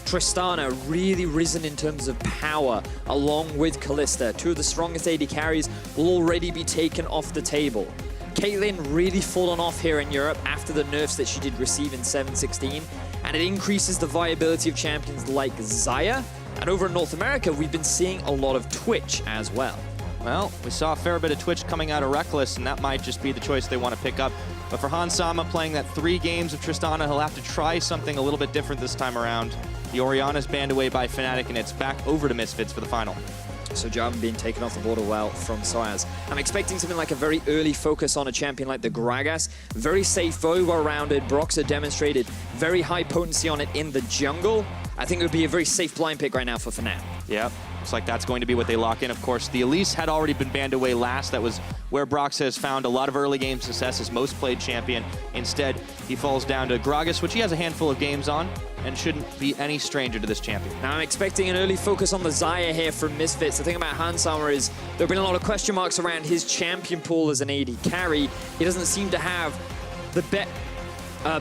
Tristana really risen in terms of power, along with Kalista. Two of the strongest AD carries will already be taken off the table. Caitlyn really fallen off here in Europe after the nerfs that she did receive in 7.16, and it increases the viability of champions like Xayah. And over in North America, we've been seeing a lot of Twitch as well. Well, we saw a fair bit of Twitch coming out of Rekkles, and that might just be the choice they want to pick up. But for Hansama playing that 3 games of Tristana, he'll have to try something a little bit different this time around. The Orianna's banned away by Fnatic, and it's back over to Misfits for the final. So Jarvan being taken off the board well from sOAZ. I'm expecting something like a very early focus on a champion like the Gragas. Very safe, very well-rounded. Broxah demonstrated very high potency on it in the jungle. I think it would be a very safe blind pick right now for Fnatic. Yeah, looks like that's going to be what they lock in. Of course, the Elise had already been banned away last. That was where Broxah has found a lot of early game success, his most played champion. Instead, he falls down to Gragas, which he has a handful of games on, and shouldn't be any stranger to this champion. Now I'm expecting an early focus on the Xayah here from Misfits. The thing about Hansama is there have been a lot of question marks around his champion pool as an AD carry. He doesn't seem to have the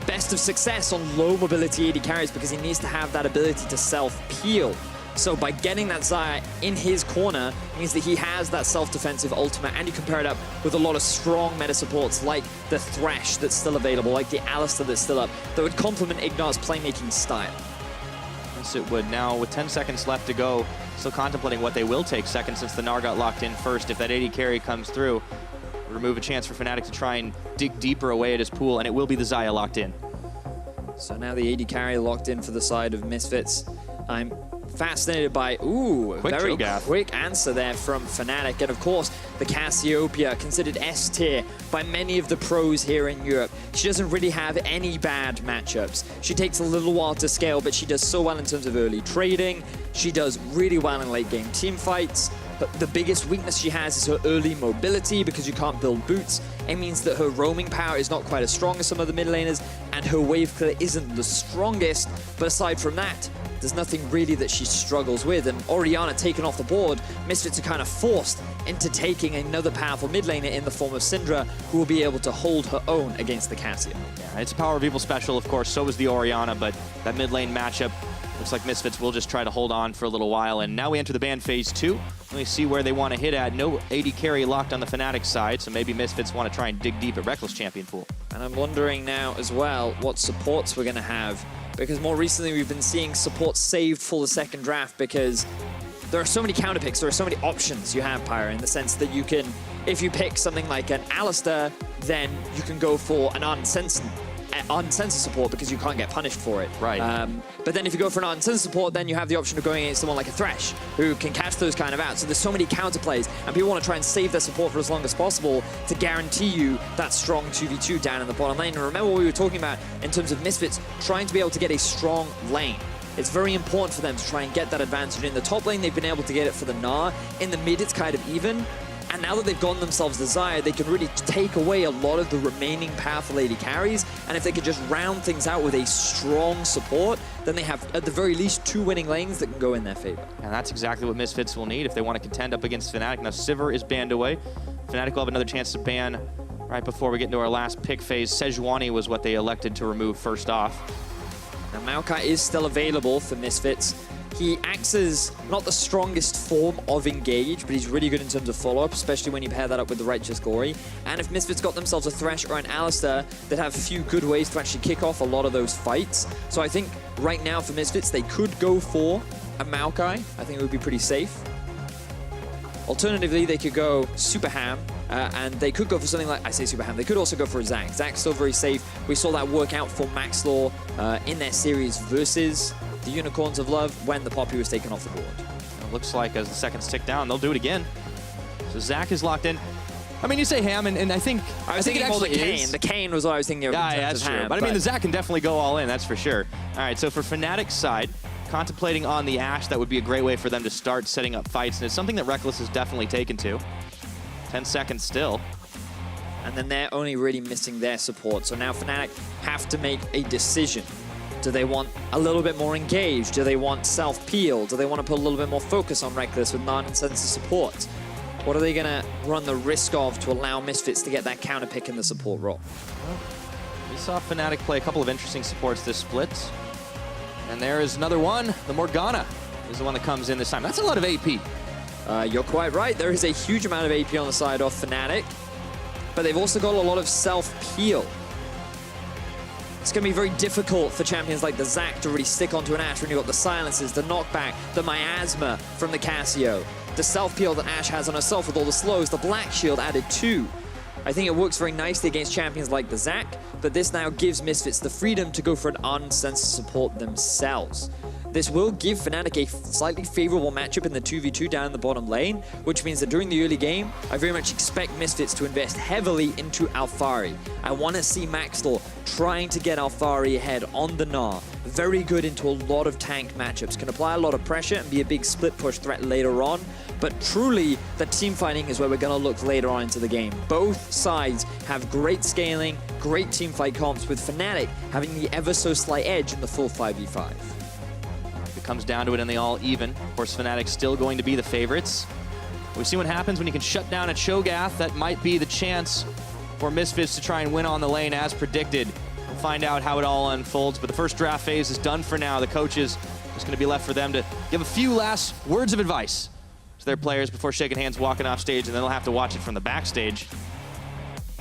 best of success on low mobility AD carries because he needs to have that ability to self-peel. So by getting that Xayah in his corner means that he has that self-defensive ultimate, and you can pair it up with a lot of strong meta supports like the Thresh that's still available, like the Alistar that's still up, that would complement IgNar's playmaking style. Yes, it would. Now, with 10 seconds left to go, still contemplating what they will take second since the Gnar got locked in first. If that AD carry comes through, remove a chance for Fnatic to try and dig deeper away at his pool, and it will be the Xayah locked in. So now the AD carry locked in for the side of Misfits. I'm fascinated by, very quick answer there from Fnatic. And of course, the Cassiopeia, considered S tier by many of the pros here in Europe. She doesn't really have any bad matchups. She takes a little while to scale, but she does so well in terms of early trading. She does really well in late game team fights. But the biggest weakness she has is her early mobility because you can't build boots. It means that her roaming power is not quite as strong as some of the mid laners, and her wave clear isn't the strongest. But aside from that, there's nothing really that she struggles with. And Orianna taken off the board, Misfits are kind of forced into taking another powerful mid laner in the form of Syndra, who will be able to hold her own against the Cassio. Yeah, it's a PowerOfEvil special, of course, so is the Orianna, but that mid lane matchup looks like Misfits will just try to hold on for a little while. And now we enter the ban phase 2. Let me see where they want to hit at. No AD carry locked on the Fnatic side, so maybe Misfits want to try and dig deep at Rekkles champion pool. And I'm wondering now as well what supports we're going to have, because more recently we've been seeing support saved for the second draft because there are so many counter picks, there are so many options you have, Pyra, in the sense that you can, if you pick something like an Alistar, then you can go for an uncensored support because you can't get punished for it. Right. But then if you go for an uncensored support, then you have the option of going against someone like a Thresh who can catch those kind of out. So there's so many counterplays, and people want to try and save their support for as long as possible to guarantee you that strong 2v2 down in the bottom lane. And remember what we were talking about in terms of Misfits trying to be able to get a strong lane. It's very important for them to try and get that advantage. In the top lane, they've been able to get it for the Gnar. In the mid, it's kind of even. And now that they've gotten themselves the Xayah, they can really take away a lot of the remaining powerful AD carries. And if they could just round things out with a strong support, then they have, at the very least, 2 winning lanes that can go in their favor. And that's exactly what Misfits will need if they want to contend up against Fnatic. Now, Sivir is banned away. Fnatic will have another chance to ban right before we get into our last pick phase. Sejuani was what they elected to remove first off. Now, Maokai is still available for Misfits. He acts as not the strongest form of engage, but he's really good in terms of follow-up, especially when you pair that up with the Righteous Glory. And if Misfits got themselves a Thresh or an Alistar, they'd have a few good ways to actually kick off a lot of those fights. So I think right now for Misfits, they could go for a Maokai. I think it would be pretty safe. Alternatively, they could go Super Ham, and they could go for something like, I say Super Ham, they could also go for a Zac. Zac's still very safe. We saw that work out for Maxlore in their series versus the Unicorns of Love when the Poppy was taken off the board. It looks like as the seconds tick down, they'll do it again. So Zac is locked in. I mean, you say Ham, and I think I was thinking more the Kayn. The Kayn was what I was thinking of. Yeah, that's true. Ham, but I mean, the Zac can definitely go all in, that's for sure. All right, so for Fnatic's side, contemplating on the Ashe, that would be a great way for them to start setting up fights, and it's something that Rekkles has definitely taken to. 10 seconds still. And then they're only really missing their support. So now Fnatic have to make a decision. Do they want a little bit more engaged? Do they want self-peel? Do they want to put a little bit more focus on Rekkles with non-incentive support? What are they going to run the risk of to allow Misfits to get that counter pick in the support role? Well, we saw Fnatic play a couple of interesting supports this split. And there is another one. The Morgana is the one that comes in this time. That's a lot of AP. You're quite right. There is a huge amount of AP on the side of Fnatic, but they've also got a lot of self-peel. It's going to be very difficult for champions like the Xayah to really stick onto an Ashe when you've got the silences, the knockback, the miasma from the Cassio, the self-peel that Ashe has on herself with all the slows, the Black Shield added too. I think it works very nicely against champions like the Xayah, but this now gives Misfits the freedom to go for an uncensored support themselves. This will give Fnatic a slightly favorable matchup in the 2v2 down in the bottom lane, which means that during the early game, I very much expect Misfits to invest heavily into Alphari. I want to see Maxlore trying to get Alphari ahead on the Gnar. Very good into a lot of tank matchups, can apply a lot of pressure and be a big split push threat later on. But truly, the team fighting is where we're going to look later on into the game. Both sides have great scaling, great team fight comps, with Fnatic having the ever so slight edge in the full 5v5. Comes down to it and they all even. Of course, Fnatic's still going to be the favorites. We see what happens when you can shut down a Cho'Gath. That might be the chance for Misfits to try and win on the lane as predicted. We'll find out how it all unfolds, but the first draft phase is done for now. The coaches, just going to be left for them to give a few last words of advice to their players before shaking hands, walking off stage, and then they'll have to watch it from the backstage.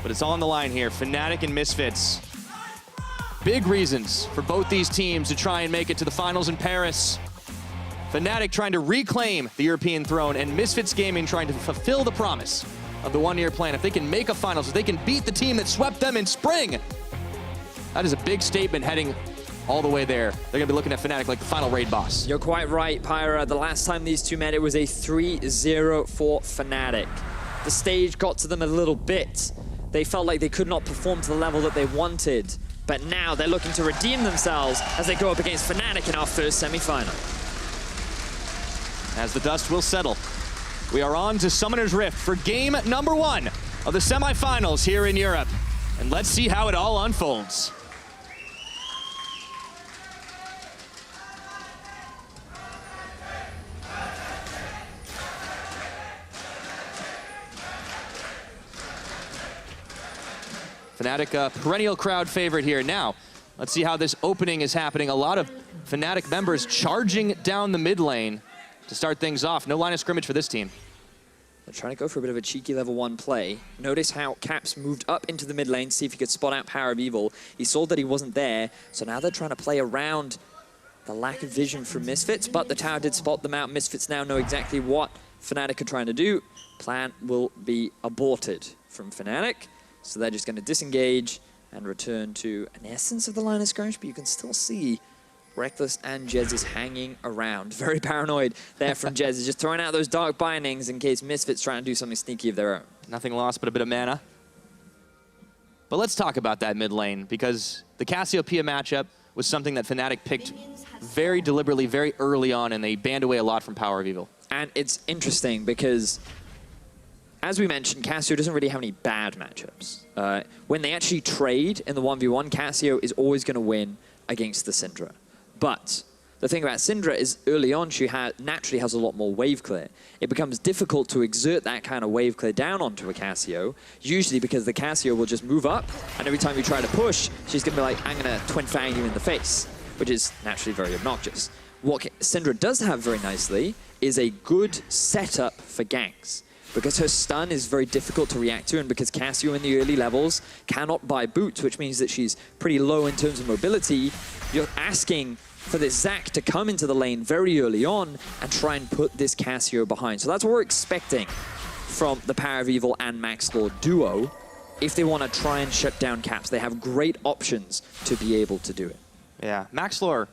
But it's all on the line here. Fnatic and Misfits. Big reasons for both these teams to try and make it to the finals in Paris. Fnatic trying to reclaim the European throne, and Misfits Gaming trying to fulfill the promise of the one-year plan. If they can make a finals, if they can beat the team that swept them in spring, that is a big statement heading all the way there. They're going to be looking at Fnatic like the final raid boss. You're quite right, Pyra. The last time these two met, it was a 3-0 for Fnatic. The stage got to them a little bit. They felt like they could not perform to the level that they wanted. But now they're looking to redeem themselves as they go up against Fnatic in our first semi-final. As the dust will settle, we are on to Summoner's Rift for game number 1 of the semi-finals here in Europe. And let's see how it all unfolds. Fnatic, perennial crowd favorite here. Now, let's see how this opening is happening. A lot of Fnatic members charging down the mid lane to start things off. No line of scrimmage for this team. They're trying to go for a bit of a cheeky level 1 play. Notice how Caps moved up into the mid lane to see if he could spot out PowerOfEvil. He saw that he wasn't there, so now they're trying to play around the lack of vision from Misfits, but the tower did spot them out. Misfits now know exactly what Fnatic are trying to do. Plan will be aborted from Fnatic. So they're just going to disengage and return to an essence of the line of skirmish, but you can still see Rekkles and Jesiz hanging around. Very paranoid there from Jesiz, just throwing out those dark bindings in case Misfits trying to do something sneaky of their own. Nothing lost but a bit of mana. But let's talk about that mid lane, because the Cassiopeia matchup was something that Fnatic picked very deliberately, very early on, and they banned away a lot from PowerOfEvil. And it's interesting because, as we mentioned, Cassio doesn't really have any bad matchups. When they actually trade in the 1v1, Cassio is always going to win against the Syndra. But the thing about Syndra is early on, she naturally has a lot more wave clear. It becomes difficult to exert that kind of wave clear down onto a Cassio, usually because the Cassio will just move up, and every time you try to push, she's going to be like, I'm going to twin fang you in the face, which is naturally very obnoxious. What Syndra does have very nicely is a good setup for ganks, because her stun is very difficult to react to, and because Cassio in the early levels cannot buy boots, which means that she's pretty low in terms of mobility, you're asking for this Xayah to come into the lane very early on and try and put this Cassio behind. So that's what we're expecting from the PowerOfEvil and Maxlore duo. If they want to try and shut down Caps, they have great options to be able to do it. Yeah, Maxlore,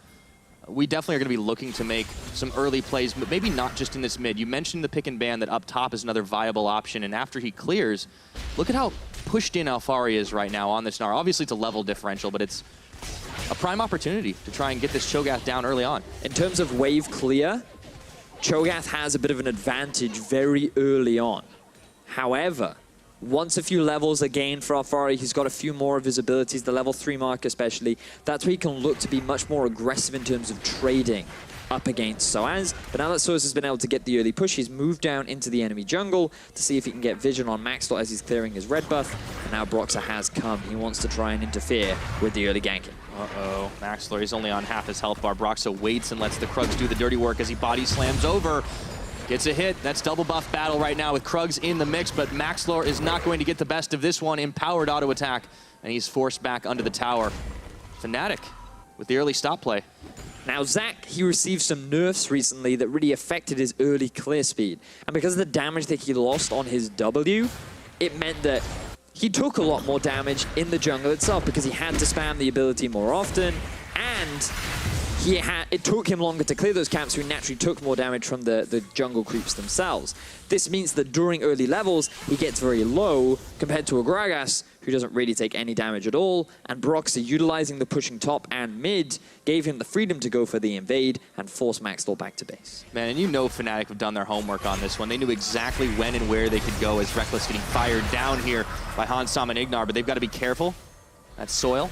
we definitely are going to be looking to make some early plays, but maybe not just in this mid. You mentioned the pick and ban, that up top is another viable option, and after he clears, look at how pushed in Alphari is right now on this Gnar. Obviously it's a level differential, but it's a prime opportunity to try and get this Cho'Gath down early on. In terms of wave clear, Cho'Gath has a bit of an advantage very early on. However, once a few levels are gained for Alphari, he's got a few more of his abilities, the level 3 mark especially. That's where he can look to be much more aggressive in terms of trading up against sOAZ. But now that sOAZ has been able to get the early push, he's moved down into the enemy jungle to see if he can get vision on Maxlore as he's clearing his red buff. And now Broxah has come. He wants to try and interfere with the early ganking. Uh-oh. Maxlore, he's only on half his health bar. Broxah waits and lets the Krugs do the dirty work as he body slams over. Gets a hit. That's double buff battle right now with Krugs in the mix, but Maxlore is not going to get the best of this one. Empowered auto attack, and he's forced back under the tower. Fnatic with the early stop play. Now, Zach, he received some nerfs recently that really affected his early clear speed. And because of the damage that he lost on his W, it meant that he took a lot more damage in the jungle itself because he had to spam the ability more often, and it took him longer to clear those camps, so he naturally took more damage from the jungle creeps themselves. This means that during early levels, he gets very low compared to a Gragas, who doesn't really take any damage at all, and Broxah, utilizing the pushing top and mid, gave him the freedom to go for the invade and force Maxlore back to base. Man, and you know Fnatic have done their homework on this one. They knew exactly when and where they could go as Rekkles getting fired down here by Hansam and IgNar, but they've got to be careful. That soil,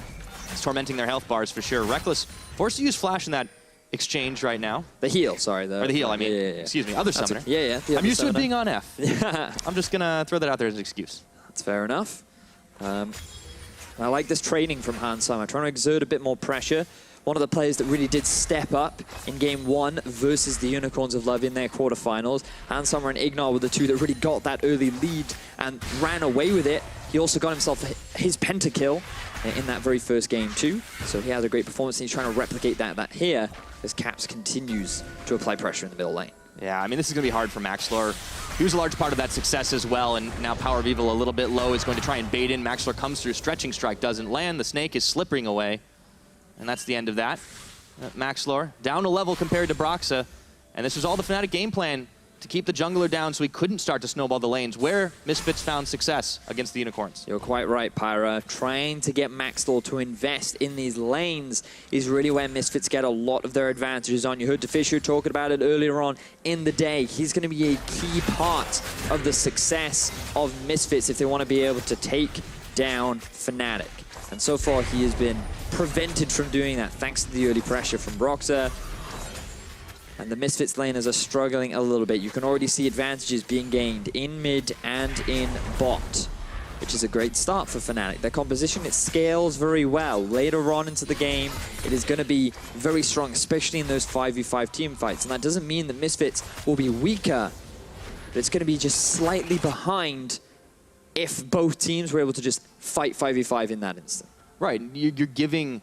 it's tormenting their health bars for sure. Rekkles forced to use flash in that exchange right now. The heal, sorry. Or the heal, I mean. Yeah. Excuse me, other summoner. Yeah. I'm used to it being on F. Yeah. I'm just going to throw that out there as an excuse. That's fair enough. I like this training from Hansam, trying to exert a bit more pressure. One of the players that really did step up in Game 1 versus the Unicorns of Love in their quarterfinals. Hansam and IgNar were the two that really got that early lead and ran away with it. He also got himself his pentakill in that very first game too. So he has a great performance, and he's trying to replicate that here as Caps continues to apply pressure in the middle lane. Yeah, I mean, this is going to be hard for Maxlore. He was a large part of that success as well, and now PowerOfEvil a little bit low is going to try and bait in. Maxlore comes through, stretching strike doesn't land. The snake is slipping away, and that's the end of that. Maxlore down a level compared to Broxah, and this was all the Fnatic game plan to keep the jungler down so he couldn't start to snowball the lanes, where Misfits found success against the Unicorns. You're quite right, Pyra. Trying to get Maxlore to invest in these lanes is really where Misfits get a lot of their advantages on. You heard Defisher talking about it earlier on in the day. He's going to be a key part of the success of Misfits if they want to be able to take down Fnatic. And so far, he has been prevented from doing that thanks to the early pressure from Broxah. And the Misfits laners are struggling a little bit. You can already see advantages being gained in mid and in bot, which is a great start for Fnatic. Their composition, it scales very well. Later on into the game, it is going to be very strong, especially in those 5v5 team fights. And that doesn't mean that Misfits will be weaker, but it's going to be just slightly behind if both teams were able to just fight 5v5 in that instant. Right, you're giving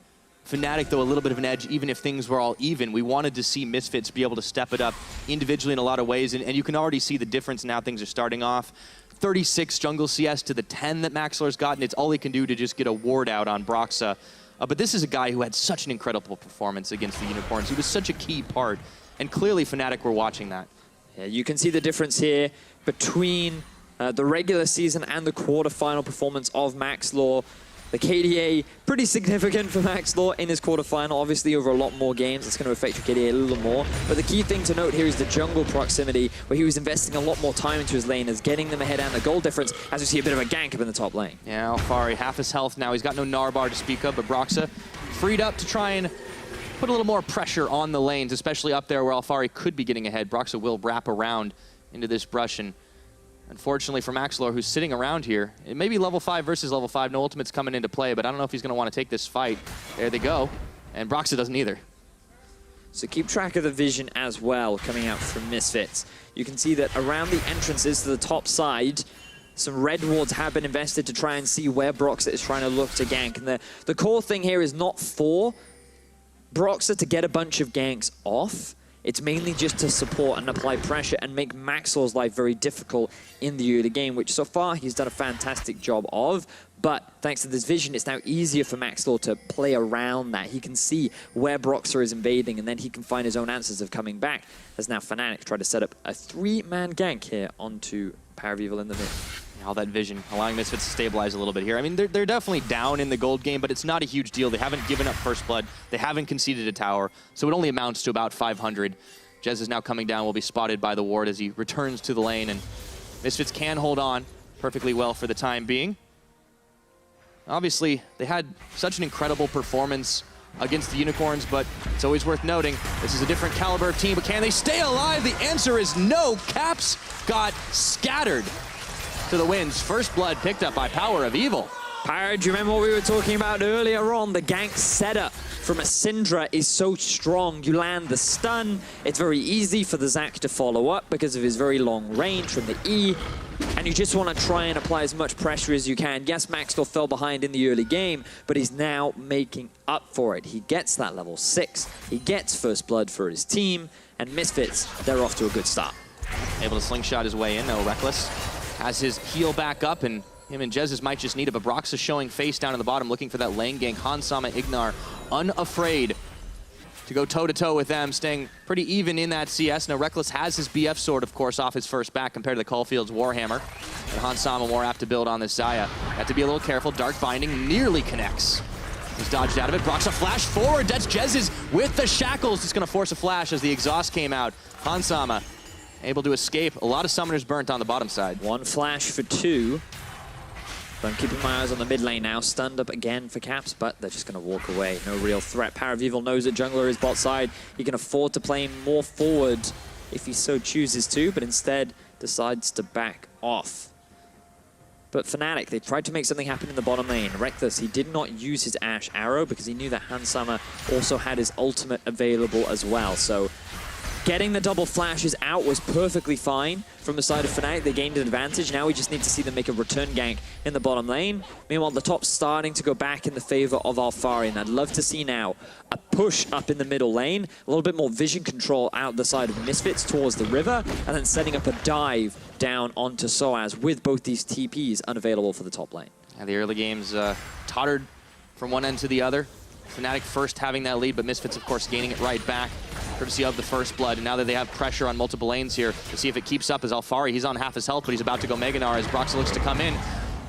Fnatic, though, a little bit of an edge, even if things were all even. We wanted to see Misfits be able to step it up individually in a lot of ways, and you can already see the difference in how things are starting off. 36 jungle CS to the 10 that Maxlore's gotten. It's all he can do to just get a ward out on Broxah. But this is a guy who had such an incredible performance against the Unicorns. He was such a key part, and clearly Fnatic were watching that. Yeah, you can see the difference here between the regular season and the quarterfinal performance of Maxlore. The KDA, pretty significant for Maxlore in his quarterfinal, obviously over a lot more games. It's going to affect your KDA a little more. But the key thing to note here is the jungle proximity, where he was investing a lot more time into his laners, getting them ahead and the goal difference, as we see a bit of a gank up in the top lane. Yeah, Alphari, half his health now. He's got no Gnar bar to speak of, but Broxah freed up to try and put a little more pressure on the lanes, especially up there where Alphari could be getting ahead. Broxah will wrap around into this brush, and unfortunately for Maxlore, who's sitting around here, it may be level 5 versus level 5. No ultimate's coming into play, but I don't know if he's going to want to take this fight. There they go. And Broxah doesn't either. So keep track of the vision as well coming out from Misfits. You can see that around the entrances to the top side, some red wards have been invested to try and see where Broxah is trying to look to gank. And the core thing here is not for Broxah to get a bunch of ganks off. It's mainly just to support and apply pressure and make Maxlore's life very difficult in the early game, which so far he's done a fantastic job of. But thanks to this vision, it's now easier for Maxlore to play around that. He can see where Broxah is invading, and then he can find his own answers of coming back, as now Fnatic try to set up a 3-man gank here onto PowerOfEvil in the mid. All that vision, allowing Misfits to stabilize a little bit here. I mean, they're definitely down in the gold game, but it's not a huge deal. They haven't given up first blood. They haven't conceded a tower, so it only amounts to about 500. Jez is now coming down, will be spotted by the ward as he returns to the lane, and Misfits can hold on perfectly well for the time being. Obviously, they had such an incredible performance against the Unicorns, but it's always worth noting this is a different caliber of team, but can they stay alive? The answer is no. Caps got scattered to the winds. First blood picked up by PowerOfEvil. Pyro, do you remember what we were talking about earlier on? The gank setup from a Syndra is so strong. You land the stun. It's very easy for the Zac to follow up because of his very long range from the E. And you just want to try and apply as much pressure as you can. Yes, Maxlore fell behind in the early game, but he's now making up for it. He gets that level 6. He gets first blood for his team. And Misfits, they're off to a good start. Able to slingshot his way in, though. Rekkles has his heal back up, and him and Jesiz might just need it, but Broxah showing face down in the bottom, looking for that lane gank. Hansama, IgNar, unafraid to go toe-to-toe with them, staying pretty even in that CS. Now, Rekkles has his BF sword, of course, off his first back compared to the Caulfield's Warhammer. And Hansama more apt to build on this Xayah. Have to be a little careful. Dark Binding nearly connects. He's dodged out of it. Broxah flash forward. That's Jesiz with the shackles. He's going to force a flash as the exhaust came out. Hansama able to escape. A lot of summoners burnt on the bottom side. One flash for 2. But I'm keeping my eyes on the mid lane now. Stunned up again for Caps, but they're just going to walk away. No real threat. PowerOfEvil knows that jungler is bot side. He can afford to play more forward if he so chooses to, but instead decides to back off. But Fnatic, they tried to make something happen in the bottom lane. Rekkles, he did not use his Ashe arrow because he knew that Hansama also had his ultimate available as well. So getting the double flashes out was perfectly fine from the side of Fnatic. They gained an advantage. Now we just need to see them make a return gank in the bottom lane. Meanwhile, the top's starting to go back in the favor of Alphari, and I'd love to see now a push up in the middle lane, a little bit more vision control out the side of Misfits towards the river, and then setting up a dive down onto sOAZ with both these TPs unavailable for the top lane. Yeah, the early games tottered from one end to the other. Fnatic first having that lead, but Misfits, of course, gaining it right back, courtesy of the first blood. And now that they have pressure on multiple lanes here, to see if it keeps up as Alphari, he's on half his health, but he's about to go MegaGnar as Broxah looks to come in.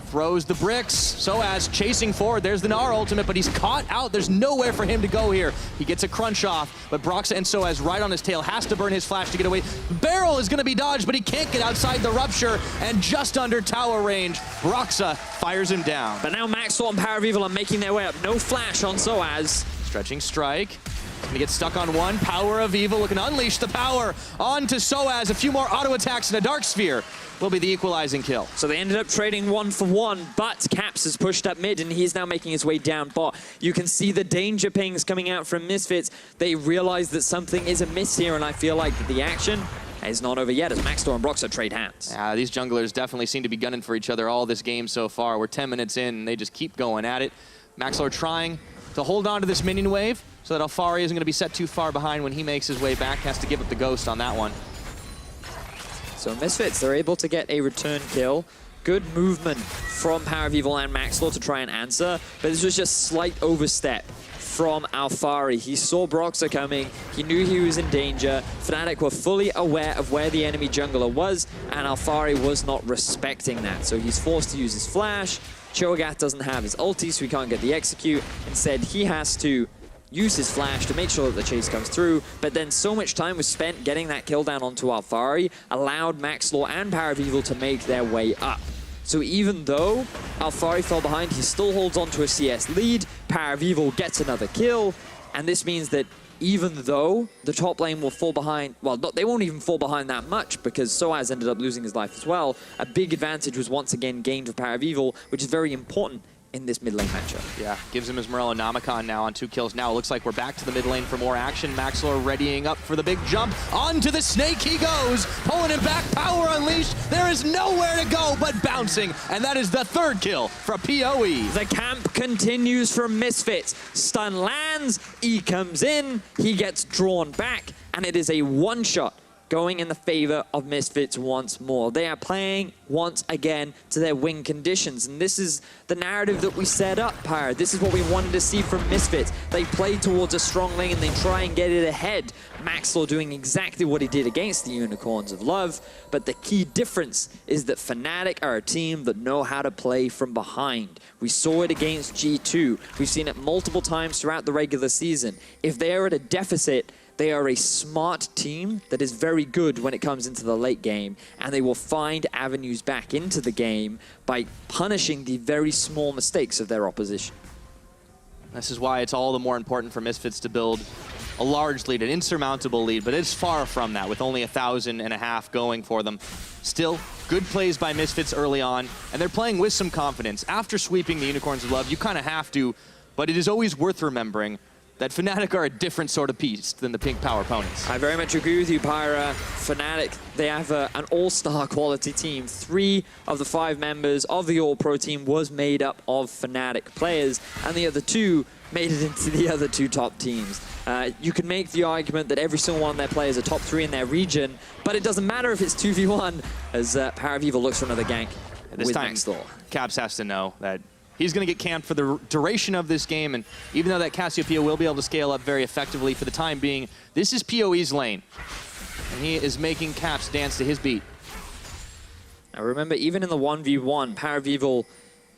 Throws the bricks. sOAZ chasing forward. There's the Gnar ultimate, but he's caught out. There's nowhere for him to go here. He gets a crunch off, but Broxah and sOAZ right on his tail. Has to burn his flash to get away. Barrel is going to be dodged, but he can't get outside the rupture, and just under tower range, Broxah fires him down. But now Maxlore and PowerOfEvil are making their way up. No flash on sOAZ. Stretching strike. Gonna get stuck on one. PowerOfEvil looking to unleash the power onto sOAZ. A few more auto attacks and a Dark Sphere will be the equalizing kill. So they ended up trading 1 for 1, but Caps has pushed up mid and he's now making his way down bot. You can see the danger pings coming out from Misfits. They realize that something is amiss here, and I feel like the action is not over yet as Maxlore and Broxah trade hands. These junglers definitely seem to be gunning for each other all this game so far. We're 10 minutes in and they just keep going at it. Maxlore trying to hold on to this minion wave so that Alphari isn't going to be set too far behind when he makes his way back. Has to give up the ghost on that one. So Misfits, they're able to get a return kill. Good movement from PowerOfEvil and Maxlore to try and answer, but this was just slight overstep from Alphari. He saw Broxah coming, he knew he was in danger. Fnatic were fully aware of where the enemy jungler was, and Alphari was not respecting that. So he's forced to use his flash. Cho'Gath doesn't have his ulti, so he can't get the execute. Instead, he has to use his flash to make sure that the chase comes through, but then so much time was spent getting that kill down onto Alphari, allowed Maxlore and PowerOfEvil to make their way up. So even though Alphari fell behind, he still holds on to a CS lead. PowerOfEvil gets another kill, and this means that even though the top lane will fall behind, well, they won't even fall behind that much because sOAZ ended up losing his life as well. A big advantage was once again gained for PowerOfEvil, which is very important in this mid lane matchup. Yeah, gives him his Morellonomicon now on 2 kills. Now it looks like we're back to the mid lane for more action. Maxlore readying up for the big jump. Onto the snake he goes, pulling him back, power unleashed. There is nowhere to go but bouncing, and that is the 3rd kill for PoE. The camp continues from Misfits. Stun lands, E comes in, he gets drawn back, and it is a one-shot going in the favor of Misfits once more. They are playing once again to their win conditions, and this is the narrative that we set up, Pyro. This is what we wanted to see from Misfits. They play towards a strong lane and they try and get it ahead. Maxlore doing exactly what he did against the Unicorns of Love, but the key difference is that Fnatic are a team that know how to play from behind. We saw it against G2. We've seen it multiple times throughout the regular season. If they are at a deficit, they are a smart team that is very good when it comes into the late game, and they will find avenues back into the game by punishing the very small mistakes of their opposition. This is why it's all the more important for Misfits to build a large lead, an insurmountable lead, but it's far from that with only 1,500 going for them. Still, good plays by Misfits early on, and they're playing with some confidence. After sweeping the Unicorns of Love, you kind of have to, but it is always worth remembering that Fnatic are a different sort of beast than the Pink Power opponents. I very much agree with you, Pyra. Fnatic, they have an all-star quality team. 3 of the 5 members of the All-Pro team was made up of Fnatic players, and the other 2 made it into the other 2 top teams. You can make the argument that every single one of their players are top 3 in their region, but it doesn't matter if it's 2v1, as PowerOfEvil looks for another gank this with time, Maxlore. Caps has to know that he's going to get camped for the duration of this game, and even though that Cassiopeia will be able to scale up very effectively for the time being, this is PoE's lane, and he is making Caps dance to his beat. Now remember, even in the 1v1, PowerOfEvil,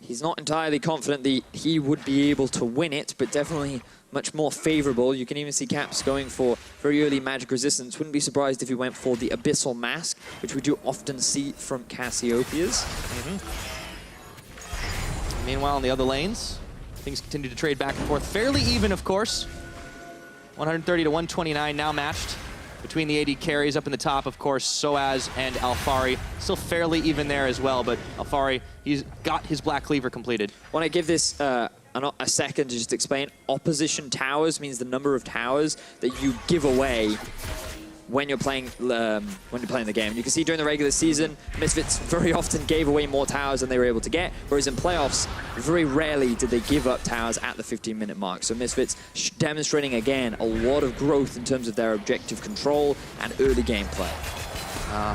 he's not entirely confident that he would be able to win it, but definitely much more favorable. You can even see Caps going for very early magic resistance. Wouldn't be surprised if he went for the Abyssal Mask, which we do often see from Cassiopeias. Meanwhile, in the other lanes, things continue to trade back and forth. Fairly even, of course. 130 to 129 now matched between the AD carries. Up in the top, of course, sOAZ and Alphari. Still fairly even there as well, but Alphari, he's got his Black Cleaver completed. Want to give this a second to just explain. Opposition towers means the number of towers that you give away when you're playing the game. You can see during the regular season, Misfits very often gave away more towers than they were able to get, whereas in playoffs, very rarely did they give up towers at the 15-minute mark. So Misfits demonstrating again a lot of growth in terms of their objective control and early game play.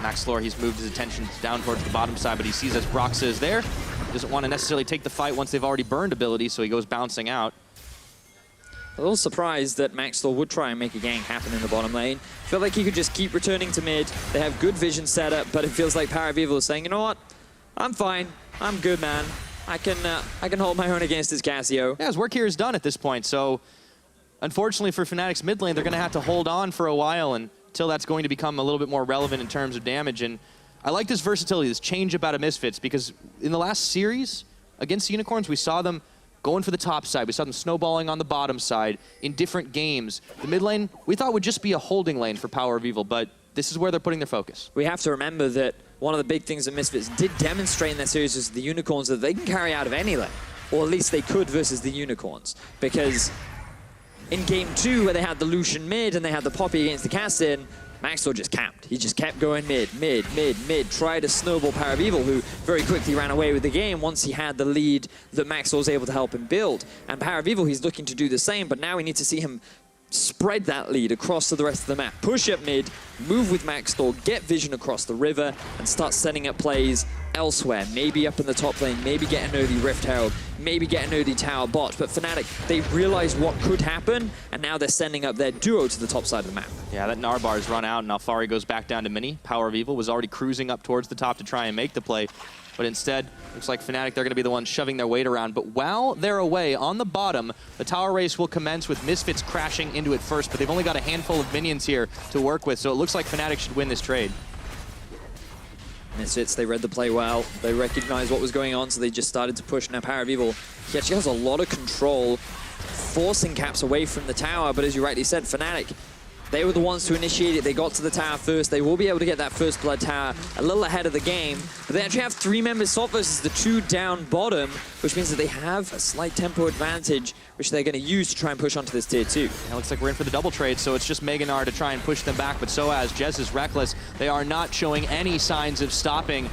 Maxlore, he's moved his attention down towards the bottom side, but he sees as Broxah is there. Doesn't want to necessarily take the fight once they've already burned ability, so he goes bouncing out. A little surprised that Maxlore would try and make a gank happen in the bottom lane. Feel like he could just keep returning to mid. They have good vision set up, but it feels like PowerOfEvil is saying, you know what? I'm fine. I'm good, man. I can hold my own against this Cassio. Yeah, his work here is done at this point, so unfortunately for Fnatic's mid lane, they're going to have to hold on for a while until that's going to become a little bit more relevant in terms of damage. And I like this versatility, this change up out of Misfits, because in the last series against the Unicorns, we saw them going for the top side. We saw them snowballing on the bottom side in different games. The mid lane, we thought would just be a holding lane for PowerOfEvil, but this is where they're putting their focus. We have to remember that one of the big things that Misfits did demonstrate in their series is the Unicorns, that they can carry out of any lane, or at least they could versus the Unicorns. Because in game 2, where they had the Lucian mid and they had the Poppy against the Cassin, Maxlore just camped. He just kept going mid, tried to snowball PowerOfEvil, who very quickly ran away with the game once he had the lead that Maxlore was able to help him build. And PowerOfEvil, he's looking to do the same, but now we need to see him spread that lead across to the rest of the map. Push up mid, move with Maxlore, get vision across the river, and start setting up plays elsewhere. Maybe up in the top lane, maybe get an early Rift Herald, maybe get an early tower bot. But Fnatic, they realized what could happen, and now they're sending up their duo to the top side of the map. Yeah, that Gnar bar's run out, and Alphari goes back down to mini. PowerOfEvil was already cruising up towards the top to try and make the play. But instead, looks like Fnatic, they're going to be the ones shoving their weight around. But while they're away on the bottom, the tower race will commence with Misfits crashing into it first. But they've only got a handful of minions here to work with, so it looks like Fnatic should win this trade. Misfits, they read the play well. They recognized what was going on, so they just started to push. Now PowerOfEvil, he actually has a lot of control, forcing Caps away from the tower. But as you rightly said, Fnatic, they were the ones to initiate it. They got to the tower first. They will be able to get that first blood tower a little ahead of the game. But they actually have 3 members soft versus the 2 down bottom, which means that they have a slight tempo advantage, which they're going to use to try and push onto this tier 2. It looks like we're in for the double trade, so it's just IgNar to try and push them back. But sOAZ, Jesiz, Rekkles, they are not showing any signs of stopping.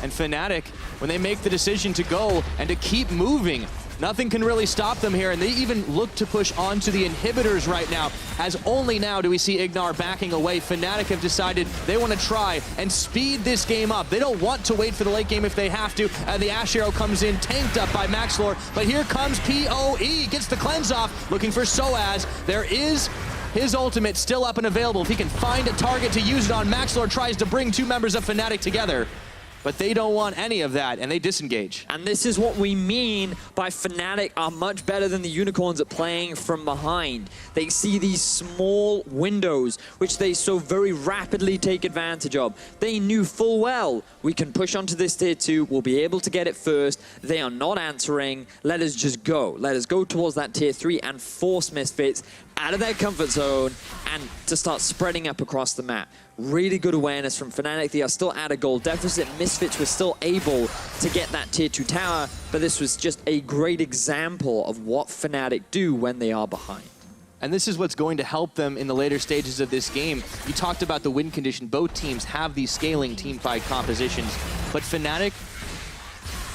And Fnatic, when they make the decision to go and to keep moving, nothing can really stop them here, and they even look to push onto the inhibitors right now, as only now do we see IgNar backing away. Fnatic have decided they want to try and speed this game up. They don't want to wait for the late game if they have to, and the Ashe arrow comes in, tanked up by Maxlore, but here comes PoE, gets the cleanse off, looking for sOAZ. There is his ultimate still up and available. If he can find a target to use it on, Maxlore tries to bring 2 members of Fnatic together. but they don't want any of that, and they disengage. And this is what we mean by Fnatic are much better than the Unicorns at playing from behind. They see these small windows, which they so very rapidly take advantage of. They knew full well, we can push onto this tier 2, we'll be able to get it first. They are not answering, let us just go. Let us go towards that tier 3 and force Misfits out of their comfort zone and to start spreading up across the map. Really good awareness from Fnatic. They are still at a goal deficit. Misfits were still able to get that tier 2 tower, but this was just a great example of what Fnatic do when they are behind. And this is what's going to help them in the later stages of this game. You talked about the win condition. Both teams have these scaling teamfight compositions, but Fnatic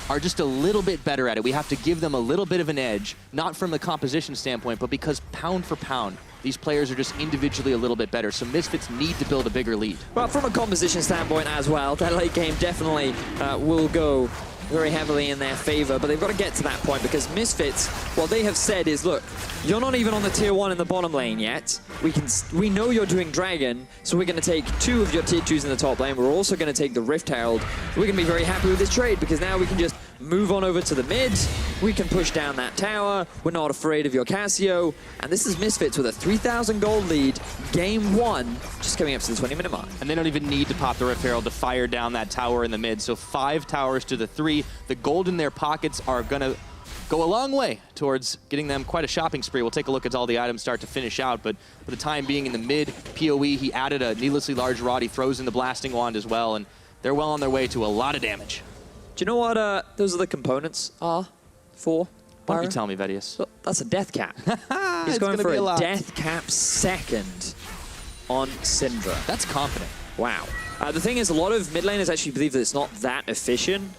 are just a little bit better at it. We have to give them a little bit of an edge, not from the composition standpoint, but because pound for pound, these players are just individually a little bit better. So Misfits need to build a bigger lead. Well, from a composition standpoint as well, that late game definitely will go very heavily in their favor, but they've got to get to that point because Misfits, what they have said is, look, you're not even on the tier 1 in the bottom lane yet. We know you're doing Dragon, so we're going to take 2 of your tier 2s in the top lane. We're also going to take the Rift Herald. We're going to be very happy with this trade because now we can just move on over to the mid. We can push down that tower. We're not afraid of your Cassio. And this is Misfits with a 3,000 gold lead, game 1, just coming up to the 20-minute mark. And they don't even need to pop the Rift Herald to fire down that tower in the mid. So 5 towers to the 3. The gold in their pockets are going to go a long way towards getting them quite a shopping spree. We'll take a look as all the items start to finish out, but for the time being in the mid, PoE, he added a needlessly large rod. He throws in the blasting wand as well, and they're well on their way to a lot of damage. Do you know what those are the components are for? Why don't you tell me, Vedius? So that's a death cap. He's going for a death cap second on Syndra. That's confident. Wow. The thing is, a lot of mid laners actually believe that it's not that efficient.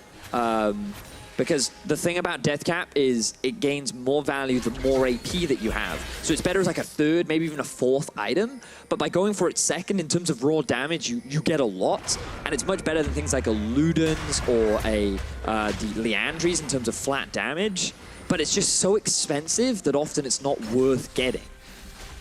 Because the thing about death cap is it gains more value the more AP that you have. So it's better as like a 3rd, maybe even a 4th item. But by going for it second in terms of raw damage, you get a lot. And it's much better than things like a Ludens or the Liandry's in terms of flat damage. But it's just so expensive that often it's not worth getting.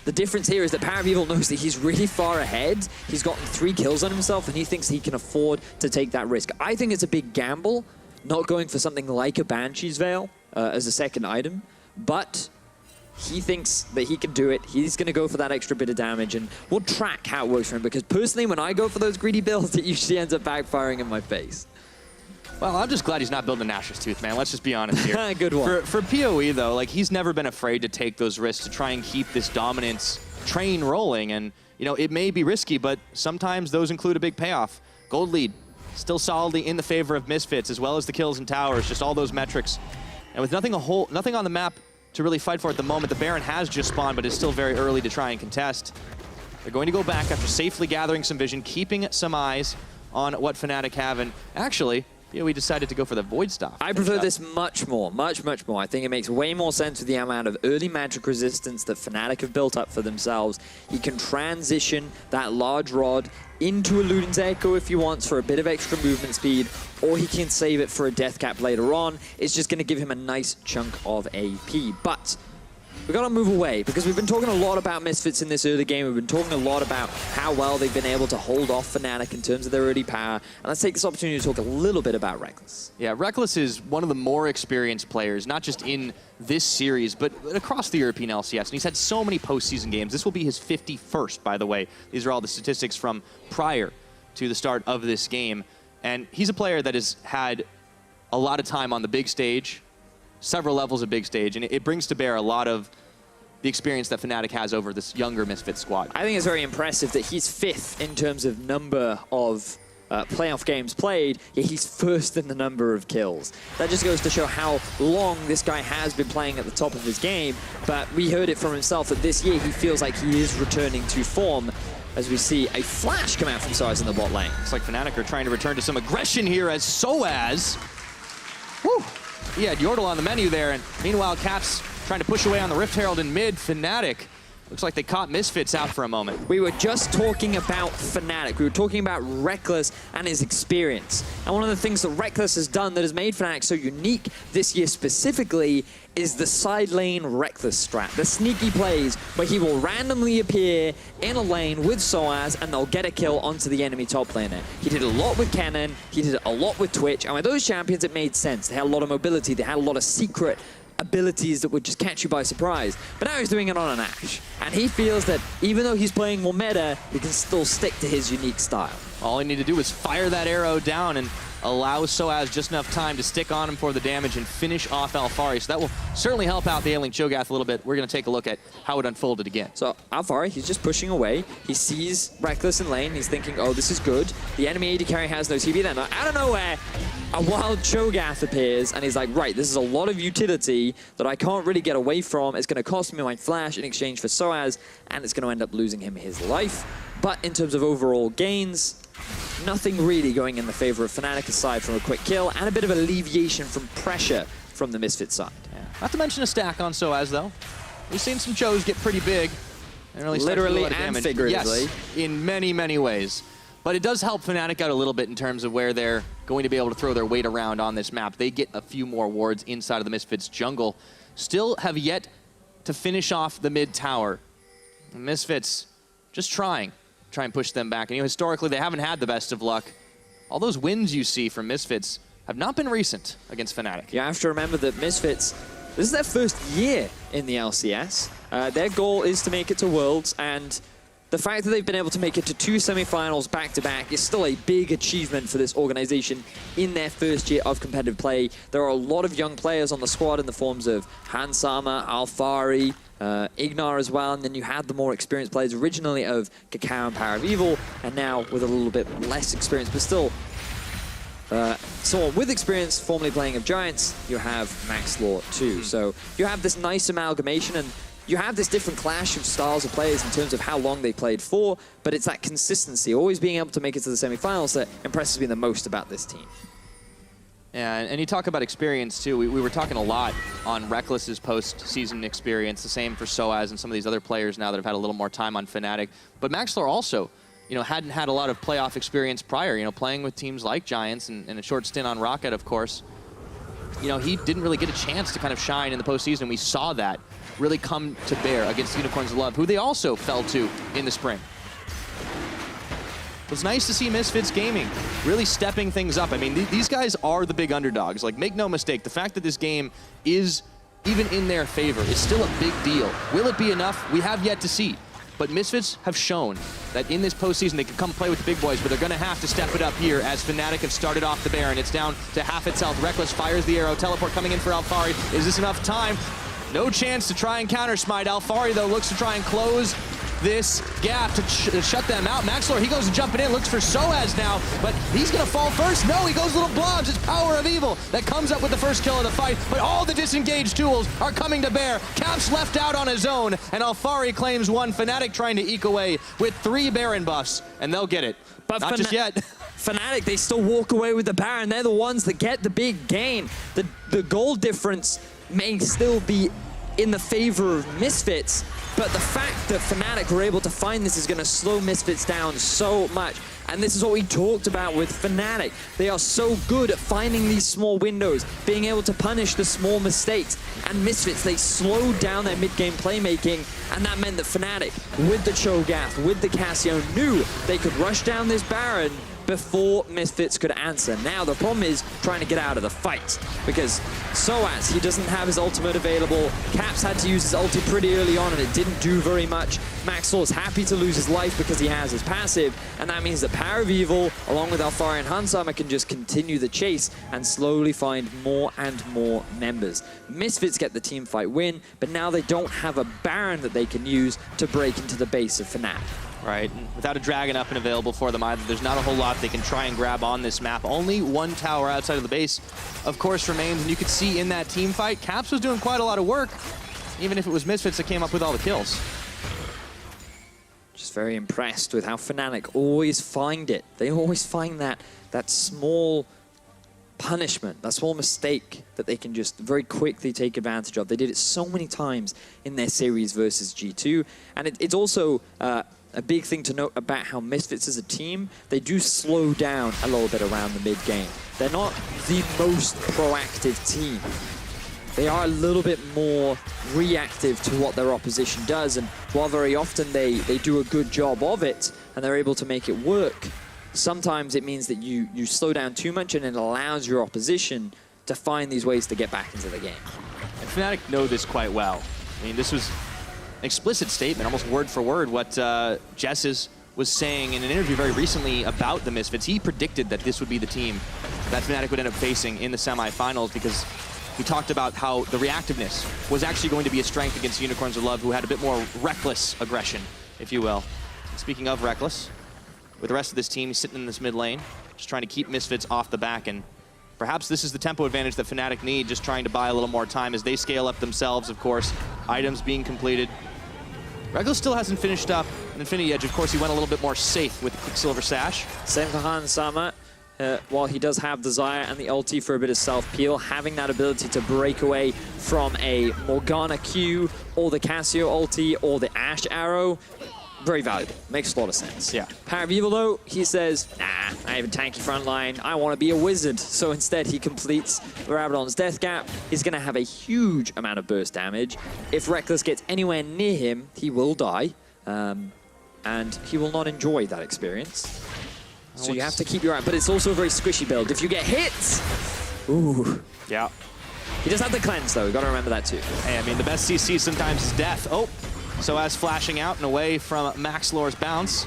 The difference here is that PowerOfEvil knows that he's really far ahead. He's gotten 3 kills on himself and he thinks he can afford to take that risk. I think it's a big gamble not going for something like a Banshee's Veil as a second item, but he thinks that he can do it. He's going to go for that extra bit of damage, and we'll track how it works for him, because personally, when I go for those greedy builds, it usually ends up backfiring in my face. Well, I'm just glad he's not building Nash's Tooth, man. Let's just be honest here. Good one. For PoE, though, like, he's never been afraid to take those risks to try and keep this dominance train rolling, and, you know, it may be risky, but sometimes those include a big payoff. Gold lead. Still solidly in the favor of Misfits, as well as the kills and towers, just all those metrics. And with nothing on the map to really fight for at the moment, the Baron has just spawned, but is still very early to try and contest. They're going to go back after safely gathering some vision, keeping some eyes on what Fnatic have, and actually, we decided to go for the Void Staff. I prefer this much more. I think it makes way more sense with the amount of early magic resistance that Fnatic have built up for themselves. He can transition that large rod into a Luden's Echo if he wants for a bit of extra movement speed, or he can save it for a death cap later on. It's just going to give him a nice chunk of AP. But we've got to move away, because we've been talking a lot about Misfits in this early game. We've been talking a lot about how well they've been able to hold off Fnatic in terms of their early power. And let's take this opportunity to talk a little bit about Rekkles. Yeah, Rekkles is one of the more experienced players, not just in this series, but across the European LCS. And he's had so many postseason games. This will be his 51st, by the way. These are all the statistics from prior to the start of this game. And he's a player that has had a lot of time on the big stage, several levels of big stage, and it brings to bear a lot of the experience that Fnatic has over this younger Misfits squad. I think it's very impressive that he's 5th in terms of number of playoff games played, yet he's 1st in the number of kills. That just goes to show how long this guy has been playing at the top of his game, but we heard it from himself that this year he feels like he is returning to form, as we see a flash come out from sOAZ in the bot lane. Looks like Fnatic are trying to return to some aggression here as sOAZ. Woo! He had Yordle on the menu there, and meanwhile, Caps trying to push away on the Rift Herald in mid. Fnatic Looks like they caught Misfits out for a moment. We were just talking about Fnatic. We were talking about Rekkles and his experience. And one of the things that Rekkles has done that has made Fnatic so unique this year specifically is the side lane Rekkles strat. The sneaky plays where he will randomly appear in a lane with sOAZ and they'll get a kill onto the enemy top laner. He did a lot with Kennen, he did a lot with Twitch, and with those champions it made sense. They had a lot of mobility, they had a lot of secret abilities that would just catch you by surprise. But now he's doing it on an Ashe. And he feels that even though he's playing more meta, he can still stick to his unique style. All he needed to do was fire that arrow down and allow sOAZ just enough time to stick on him for the damage and finish off Alphari. So that will certainly help out the ailing Cho'Gath a little bit. We're going to take a look at how it unfolded again. So Alphari, he's just pushing away. He sees Rekkles in lane. He's thinking, oh, this is good. The enemy AD carry has no TP. Then out of nowhere, a wild Cho'Gath appears, and he's like, right, this is a lot of utility that I can't really get away from. It's going to cost me my flash in exchange for sOAZ, and it's going to end up losing him his life. But in terms of overall gains, nothing really going in the favor of Fnatic aside from a quick kill and a bit of alleviation from pressure from the Misfits side. Yeah. Not to mention a stack on sOAZ, though. We've seen some Chos get pretty big. And really literally and figuratively. Yes, in many, many ways. But it does help Fnatic out a little bit in terms of where they're going to be able to throw their weight around on this map. They get a few more wards inside of the Misfits jungle. Still have yet to finish off the mid tower. The Misfits just try and push them back. And historically, they haven't had the best of luck. All those wins you see from Misfits have not been recent against Fnatic. You have to remember that Misfits, this is their first year in the LCS. Their goal is to make it to Worlds, and the fact that they've been able to make it to 2 semifinals back-to-back is still a big achievement for this organization in their first year of competitive play. There are a lot of young players on the squad in the forms of Hansama, Alphari, IgNar as well, and then you had the more experienced players originally of Kakao and PowerOfEvil, and now with a little bit less experience, but still someone with experience formerly playing of Giants, you have Maxlore too. So you have this nice amalgamation, and you have this different clash of styles of players in terms of how long they played for, but it's that consistency, always being able to make it to the semifinals, that impresses me the most about this team. Yeah, and you talk about experience too. We were talking a lot on Rekkles' post-season experience, the same for sOAZ and some of these other players now that have had a little more time on Fnatic. But Maxlore also, hadn't had a lot of playoff experience prior, playing with teams like Giants and a short stint on Rocket, of course. He didn't really get a chance to kind of shine in the postseason. We saw that really come to bear against Unicorns of Love, who they also fell to in the spring. It was nice to see Misfits Gaming really stepping things up. I mean, these guys are the big underdogs. Like, make no mistake, the fact that this game is even in their favor is still a big deal. Will it be enough? We have yet to see. But Misfits have shown that in this postseason they can come play with the big boys, but they're going to have to step it up here as Fnatic have started off the Baron. It's down to half its health. Rekkles fires the arrow. Teleport coming in for Alphari. Is this enough time? No chance to try and counter smite. Alphari, though, looks to try and close this gap to shut them out. Maxlore, he goes jumping in, looks for sOAZ now, but he's gonna fall first. No, he goes little blobs. It's PowerOfEvil that comes up with the first kill of the fight, but all the disengaged tools are coming to bear. Cap's left out on his own, and Alphari claims one. Fnatic trying to eke away with 3 Baron buffs, and they'll get it. But not just yet. Fnatic, they still walk away with the Baron. They're the ones that get the big gain. The goal difference may still be in the favor of Misfits, but the fact that Fnatic were able to find this is going to slow Misfits down so much. And this is what we talked about with Fnatic. They are so good at finding these small windows, being able to punish the small mistakes. And Misfits, they slowed down their mid-game playmaking, and that meant that Fnatic, with the Cho'Gath, with the Cassio, knew they could rush down this Baron before Misfits could answer. Now the problem is trying to get out of the fight, because sOAZ, he doesn't have his ultimate available. Caps had to use his ulti pretty early on and it didn't do very much. Maxlore's happy to lose his life because he has his passive, and that means that PowerOfEvil, along with Alphari and Hansama, can just continue the chase and slowly find more and more members. Misfits get the team fight win, but now they don't have a Baron that they can use to break into the base of Fnatic. Right, without a dragon up and available for them either, there's not a whole lot they can try and grab on this map. Only one tower outside of the base, of course, remains, and you could see in that team fight, Caps was doing quite a lot of work, even if it was Misfits that came up with all the kills. Just very impressed with how Fnatic always find it. They always find that small punishment, that small mistake that they can just very quickly take advantage of. They did it so many times in their series versus G2. And it's also a big thing to note about how Misfits as a team, they do slow down a little bit around the mid-game. They're not the most proactive team. They are a little bit more reactive to what their opposition does, and while very often they do a good job of it, and they're able to make it work, sometimes it means that you slow down too much, and it allows your opposition to find these ways to get back into the game. And Fnatic know this quite well. I mean, this was an explicit statement, almost word for word, what Jesiz was saying in an interview very recently about the Misfits. He predicted that this would be the team that Fnatic would end up facing in the semifinals, because he talked about how the reactiveness was actually going to be a strength against Unicorns of Love, who had a bit more reckless aggression, if you will. And speaking of reckless, with the rest of this team, he's sitting in this mid lane, just trying to keep Misfits off the back, and perhaps this is the tempo advantage that Fnatic need, just trying to buy a little more time as they scale up themselves, of course. Items being completed. Rekkles still hasn't finished up an Infinity Edge. Of course, he went a little bit more safe with the Quicksilver Sash. Same for Han Sama. While he does have the Xayah and the ulti for a bit of self-peel, having that ability to break away from a Morgana Q or the Cassio ulti or the Ashe arrow, very valuable. Makes a lot of sense. Yeah. PowerOfEvil, though, he says, nah, I have a tanky front line. I want to be a wizard. So instead, he completes Rabadon's Death Gap. He's going to have a huge amount of burst damage. If Rekkles gets anywhere near him, he will die. And he will not enjoy that experience. So you have to keep your eye, but it's also a very squishy build. If you get hit, ooh. Yeah. He does have the cleanse, though. You've got to remember that, too. Hey, I mean, the best CC sometimes is death. Oh, sOAZ flashing out and away from Maxlore's bounce.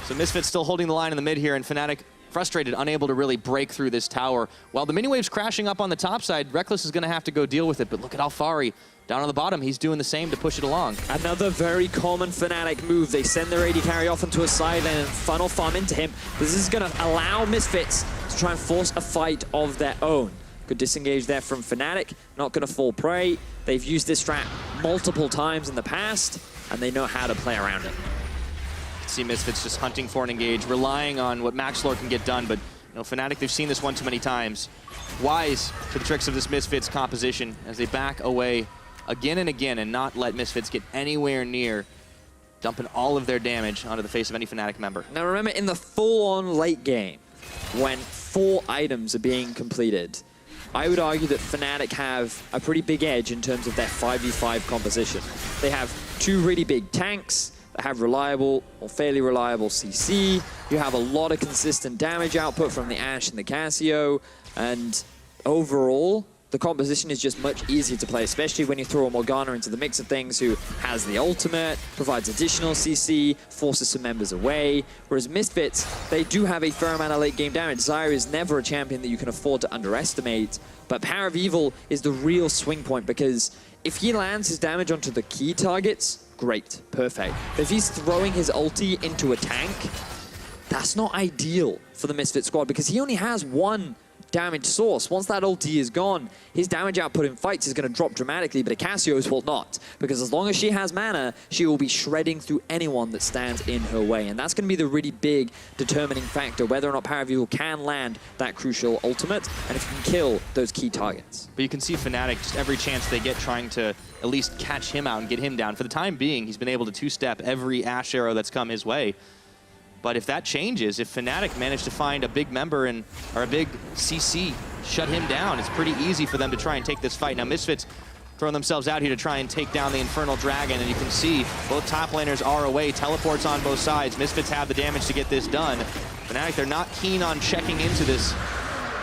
So Misfits still holding the line in the mid here, and Fnatic frustrated, unable to really break through this tower. While the mini-wave's crashing up on the top side, Rekkles is going to have to go deal with it, but look at Alphari. Down on the bottom, he's doing the same to push it along. Another very common Fnatic move. They send their AD carry off into a side lane and funnel farm into him. This is going to allow Misfits to try and force a fight of their own. Good disengage there from Fnatic. Not going to fall prey. They've used this strat multiple times in the past, and they know how to play around it. See Misfits just hunting for an engage, relying on what Maxlore can get done, but you know, Fnatic, they've seen this one too many times. Wise to the tricks of this Misfits composition as they back away again and again and not let Misfits get anywhere near dumping all of their damage onto the face of any Fnatic member. Now remember, in the full-on late game, when 4 items are being completed, I would argue that Fnatic have a pretty big edge in terms of their 5v5 composition. They have 2 really big tanks that have reliable or fairly reliable CC. You have a lot of consistent damage output from the Ashe and the Cassio, and overall, the composition is just much easier to play, especially when you throw a Morgana into the mix of things, who has the ultimate, provides additional CC, forces some members away. Whereas Misfits, they do have a fair amount of late game damage. Xayah is never a champion that you can afford to underestimate, but PowerOfEvil is the real swing point, because if he lands his damage onto the key targets, great, perfect. But if he's throwing his ulti into a tank, that's not ideal for the Misfit squad, because he only has 1 damage source. Once that ulti is gone, his damage output in fights is going to drop dramatically, but Cassio's will not, because as long as she has mana, she will be shredding through anyone that stands in her way, and that's going to be the really big determining factor, whether or not PowerOfEvil can land that crucial ultimate, and if he can kill those key targets. But you can see Fnatic, just every chance they get, trying to at least catch him out and get him down. For the time being, he's been able to 2-step every Ashe arrow that's come his way. But if that changes, if Fnatic managed to find a big member or a big CC, shut him down, it's pretty easy for them to try and take this fight. Now Misfits throwing themselves out here to try and take down the Infernal Dragon, and you can see both top laners are away, teleports on both sides. Misfits have the damage to get this done. Fnatic, they're not keen on checking into this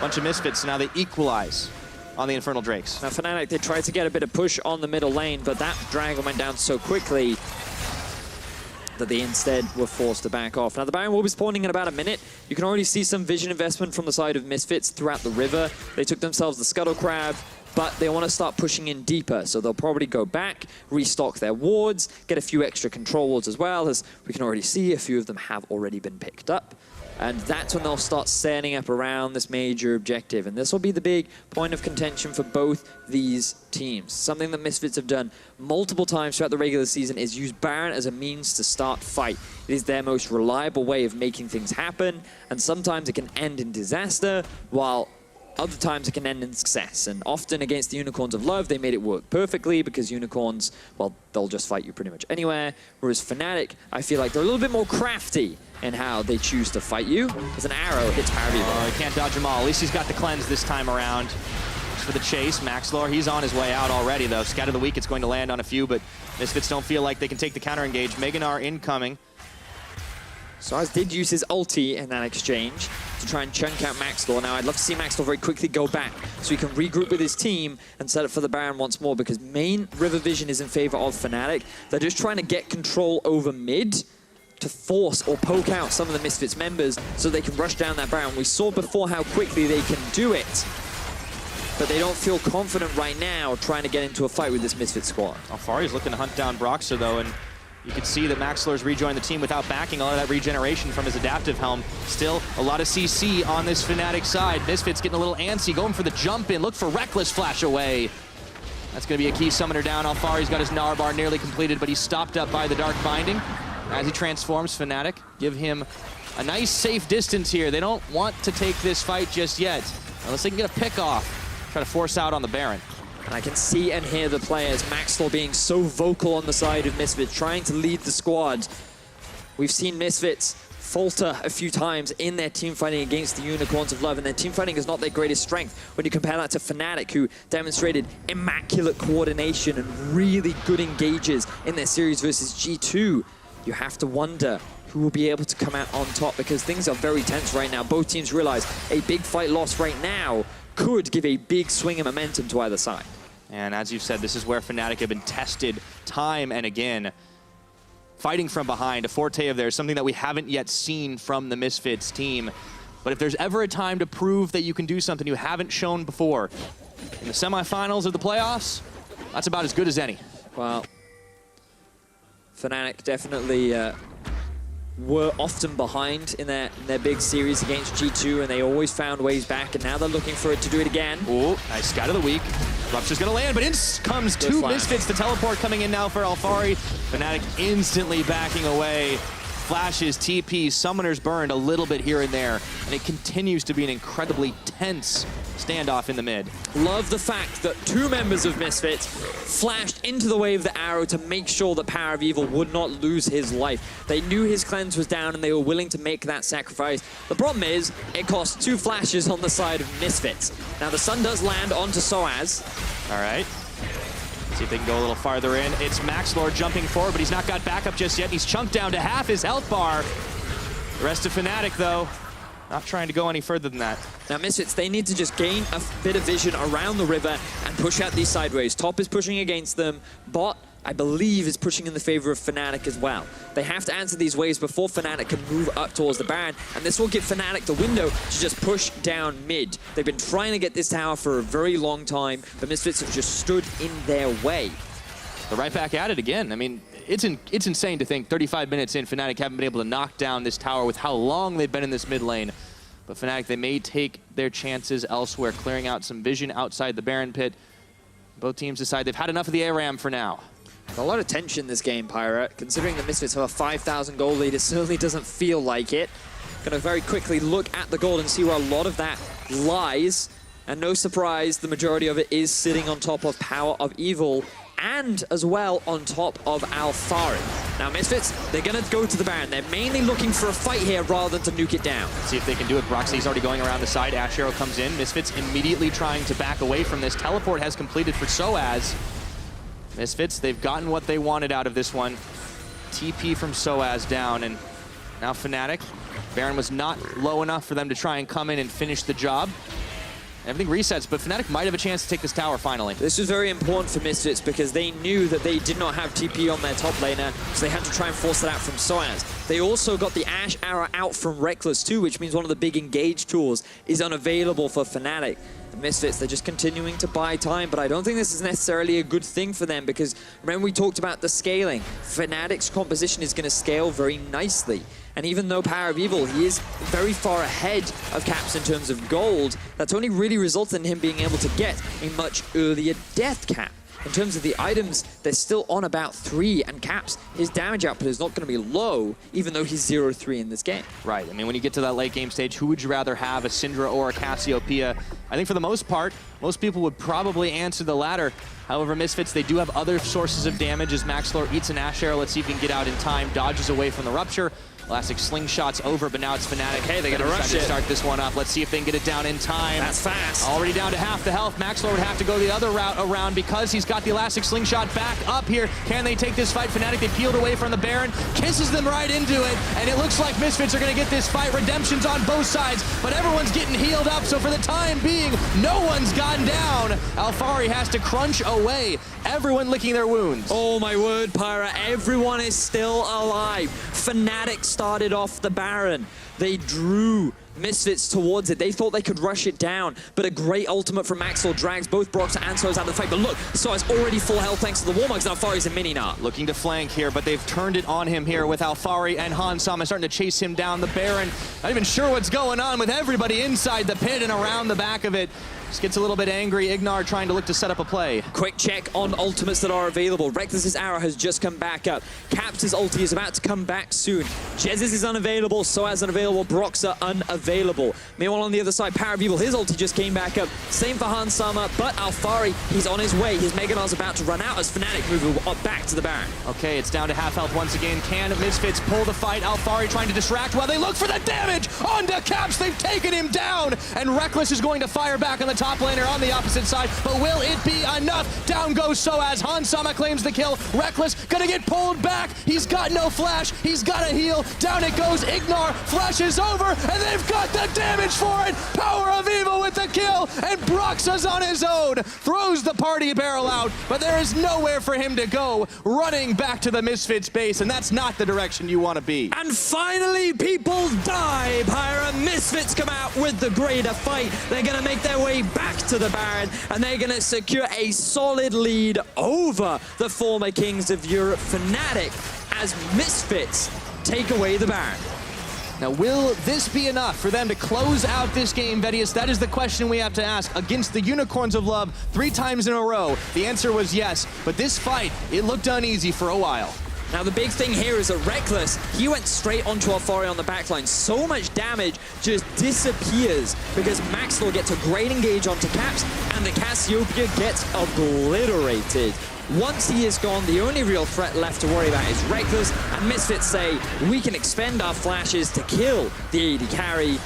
bunch of Misfits, so now they equalize on the Infernal Drakes. Now Fnatic, they tried to get a bit of push on the middle lane, but that Dragon went down so quickly that they instead were forced to back off. Now the Baron will be spawning in about a minute. You can already see some vision investment from the side of Misfits throughout the river. They took themselves the Scuttle Crab, but they want to start pushing in deeper, so they'll probably go back, restock their wards, get a few extra control wards as well, as we can already see a few of them have already been picked up. And that's when they'll start standing up around this major objective. And this will be the big point of contention for both these teams. Something that Misfits have done multiple times throughout the regular season is use Baron as a means to start fight. It is their most reliable way of making things happen. And sometimes it can end in disaster, while other times it can end in success. And often against the Unicorns of Love, they made it work perfectly because Unicorns, well, they'll just fight you pretty much anywhere. Whereas Fnatic, I feel like they're a little bit more crafty in how they choose to fight you. As an arrow hits PowerOfEvil. Oh, he can't dodge them all. At least he's got the cleanse this time around. Just for the chase, Maxlore, he's on his way out already though. Scout of the week, it's going to land on a few, but Misfits don't feel like they can take the counter engage. Gnar incoming. sOAZ did use his ulti in that exchange to try and chunk out Maxlore. Now, I'd love to see Maxlore very quickly go back so he can regroup with his team and set up for the Baron once more, because main River Vision is in favor of Fnatic. They're just trying to get control over mid to force or poke out some of the Misfits members so they can rush down that Baron. We saw before how quickly they can do it, but they don't feel confident right now trying to get into a fight with this Misfits squad. Alphari's looking to hunt down Broxah though, and you can see that Maxlore's rejoined the team without backing. A lot of that regeneration from his adaptive helm. Still a lot of CC on this Fnatic side. Misfits getting a little antsy, going for the jump in. Look for Rekkles flash away. That's going to be a key summoner down. Alphari's got his Gnar bar nearly completed, but he's stopped up by the Dark Binding. As he transforms, Fnatic give him a nice safe distance here. They don't want to take this fight just yet, unless they can get a pick off. Try to force out on the Baron. And I can see and hear the players, Maxlore being so vocal on the side of Misfits, trying to lead the squad. We've seen Misfits falter a few times in their team fighting against the Unicorns of Love, and their team fighting is not their greatest strength when you compare that to Fnatic, who demonstrated immaculate coordination and really good engages in their series versus G2. You have to wonder who will be able to come out on top, because things are very tense right now. Both teams realize a big fight loss right now could give a big swing of momentum to either side. And as you've said, this is where Fnatic have been tested time and again. Fighting from behind, a forte of theirs, something that we haven't yet seen from the Misfits team. But if there's ever a time to prove that you can do something you haven't shown before, in the semifinals of the playoffs, that's about as good as any. Well, Fnatic definitely were often behind in their big series against G2, and they always found ways back, and now they're looking for it to do it again. Ooh, nice scout of the week. Rupture's gonna land, but in comes two Misfits. The teleport coming in now for Alphari. Fnatic instantly backing away. Flashes, TPs, summoners burned a little bit here and there, and it continues to be an incredibly tense standoff in the mid. Love the fact that two members of Misfits flashed into the way of the arrow to make sure that PowerOfEvil would not lose his life. They knew his cleanse was down and they were willing to make that sacrifice. The problem is, it costs two flashes on the side of Misfits. Now the sun does land onto sOAZ. All right. See if they can go a little farther in. It's Maxlore jumping forward, but he's not got backup just yet. He's chunked down to half his health bar. The rest of Fnatic, though, not trying to go any further than that. Now, Misfits, they need to just gain a bit of vision around the river and push out these sideways. Top is pushing against them. Bot, I believe, is pushing in the favor of Fnatic as well. They have to answer these waves before Fnatic can move up towards the Baron, and this will give Fnatic the window to just push down mid. They've been trying to get this tower for a very long time, but Misfits have just stood in their way. They're right back at it again. I mean, it's insane to think 35 minutes in, Fnatic haven't been able to knock down this tower with how long they've been in this mid lane. But Fnatic, they may take their chances elsewhere, clearing out some vision outside the Baron pit. Both teams decide they've had enough of the ARAM for now. A lot of tension in this game, Pyra. Considering the Misfits have a 5,000 gold lead, it certainly doesn't feel like it. Gonna very quickly look at the gold and see where a lot of that lies. And no surprise, the majority of it is sitting on top of PowerOfEvil and as well on top of Alphari. Now Misfits, they're gonna go to the Baron. They're mainly looking for a fight here rather than to nuke it down. See if they can do it. Broxah's already going around the side. Ashe arrow comes in. Misfits immediately trying to back away from this. Teleport has completed for sOAZ. Misfits, they've gotten what they wanted out of this one. TP from sOAZ down, and now Fnatic. Baron was not low enough for them to try and come in and finish the job. Everything resets, but Fnatic might have a chance to take this tower finally. This was very important for Misfits because they knew that they did not have TP on their top laner, so they had to try and force that out from sOAZ. They also got the Ashe arrow out from Rekkles too, which means one of the big engage tools is unavailable for Fnatic. The Misfits, they're just continuing to buy time, but I don't think this is necessarily a good thing for them because remember we talked about the scaling. Fnatic's composition is going to scale very nicely. And even though PowerOfEvil, he is very far ahead of Caps in terms of gold, that's only really resulted in him being able to get a much earlier death cap. in terms of the items, they're still on about 3, and Caps, his damage output is not going to be low, even though he's 0-3 in this game. Right. I mean, when you get to that late game stage, who would you rather have, a Syndra or a Cassiopeia? I think for the most part, most people would probably answer the latter. However, Misfits, they do have other sources of damage as Maxlore eats an Ashe arrow. Let's see if he can get out in time, dodges away from the rupture. Elastic slingshot's over, but now it's Fnatic. Hey, they're gonna rush it. Start this one up. Let's see if they can get it down in time. That's fast. Already down to half the health. Maxlore would have to go the other route around because he's got the Elastic slingshot back up here. Can they take this fight? Fnatic, they peeled away from the Baron, kisses them right into it, and it looks like Misfits are gonna get this fight. Redemption's on both sides, but everyone's getting healed up, so for the time being, no one's gone down. Alphari has to crunch away, everyone licking their wounds. Oh my word, Pyra, everyone is still alive. Fnatic started off the Baron. They drew Misfits towards it. They thought they could rush it down, but a great ultimate from Maxlore drags both Broxah and sOAZ out of the fight. But look, sOAZ already full health thanks to the Warmugs, and Alphari's a mini-Gnar. Looking to flank here, but they've turned it on him here with Alphari and Hansama starting to chase him down. The Baron, not even sure what's going on with everybody inside the pit and around the back of it. Just gets a little bit angry. IgNar trying to look to set up a play. Quick check on ultimates that are available. Rekkles' arrow has just come back up. Caps' ulti is about to come back soon. Jesiz is unavailable. sOAZ unavailable. Broxah unavailable. Meanwhile, on the other side, PowerOfEvil, his ulti just came back up. Same for Hansama, but Alphari, he's on his way. His Mega Gnar's about to run out as Fnatic move back to the Baron. Okay, it's down to half health once again. Can Misfits pull the fight? Alphari trying to distract while they look for the damage onto Caps. They've taken him down, and Rekkles is going to fire back on the top laner on the opposite side, but will it be enough? Down goes sOAZ. Hansama claims the kill. Rekkles gonna get pulled back. He's got no flash. He's got a heal. Down it goes. IgNar flashes over, and they've got the damage for it. PowerOfEvil with the kill, and Broxah's on his own. Throws the party barrel out, but there is nowhere for him to go. Running back to the Misfits base, and that's not the direction you want to be. And finally, people die. Pyra, Misfits come out with the greater fight. They're gonna make their way back to the Baron, and they're going to secure a solid lead over the former Kings of Europe, Fnatic, as Misfits take away the Baron. Now, will this be enough for them to close out this game, Vedius? That is the question we have to ask. Against the Unicorns of Love 3 times in a row, the answer was yes, but this fight, it looked uneasy for a while. Now the big thing here is that Rekkles, he went straight onto Alphari on the backline. So much damage just disappears because Maxlore gets a great engage onto Caps, and the Cassiopeia gets obliterated. Once he is gone, the only real threat left to worry about is Rekkles, and Misfits say, we can expend our flashes to kill the AD carry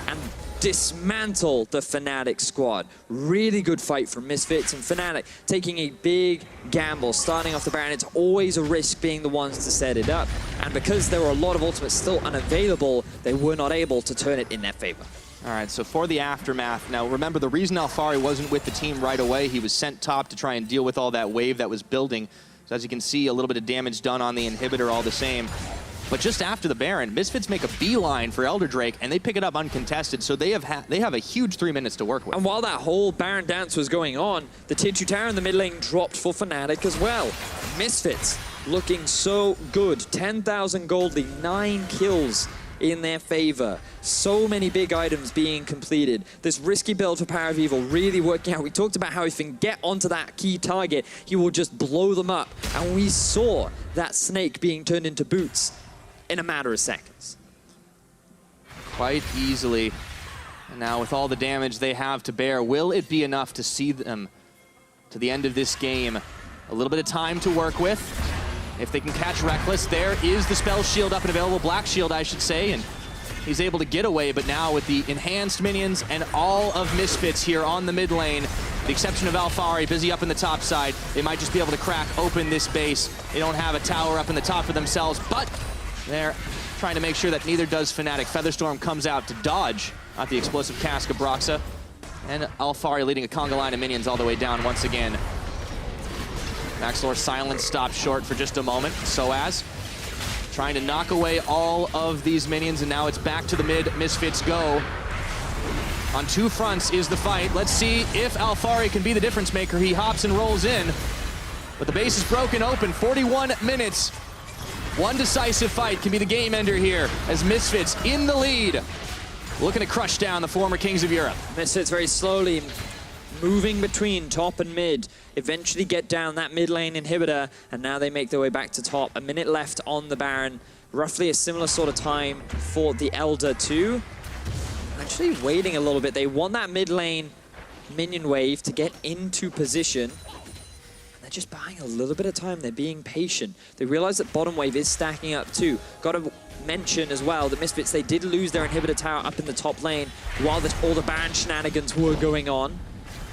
and dismantle the Fnatic squad. Really good fight from Misfits, and Fnatic taking a big gamble. Starting off the Baron, it's always a risk being the ones to set it up. And because there were a lot of ultimates still unavailable, they were not able to turn it in their favor. All right, so for the aftermath, now remember the reason Alphari wasn't with the team right away, he was sent top to try and deal with all that wave that was building. So as you can see, a little bit of damage done on the inhibitor all the same. But just after the Baron, Misfits make a beeline for Elder Drake, and they pick it up uncontested, so they have a huge 3 minutes to work with. And while that whole Baron dance was going on, the tier 2 tower in the mid lane dropped for Fnatic as well. Misfits looking so good. 10,000 gold, the 9 kills in their favor. So many big items being completed. This risky build for PowerOfEvil really working out. We talked about how if he can get onto that key target, he will just blow them up. And we saw that snake being turned into boots in a matter of seconds. Quite easily. And now with all the damage they have to bear, will it be enough to see them to the end of this game? A little bit of time to work with. If they can catch Rekkles, there is the spell shield up and available, Black Shield I should say, and he's able to get away, but now with the enhanced minions and all of Misfits here on the mid lane, the exception of Alphari, busy up in the top side, they might just be able to crack open this base. They don't have a tower up in the top for themselves, but they're trying to make sure that neither does Fnatic. Featherstorm comes out to dodge at the explosive cask of Broxah, and Alphari leading a conga line of minions all the way down once again. Maxlore silence stopped short for just a moment. sOAZ trying to knock away all of these minions, and now it's back to the mid. Misfits go. On 2 fronts is the fight. Let's see if Alphari can be the difference maker. He hops and rolls in, but the base is broken open. 41 minutes. One decisive fight can be the game ender here as Misfits in the lead, looking to crush down the former Kings of Europe. Misfits very slowly moving between top and mid, eventually get down that mid lane inhibitor, and now they make their way back to top. A minute left on the Baron. Roughly a similar sort of time for the Elder too. Actually waiting a little bit. They want that mid lane minion wave to get into position. And they're just buying a little bit of time. They're being patient. They realize that bottom wave is stacking up too. Got to mention as well that Misfits, they did lose their inhibitor tower up in the top lane while all the Baron shenanigans were going on.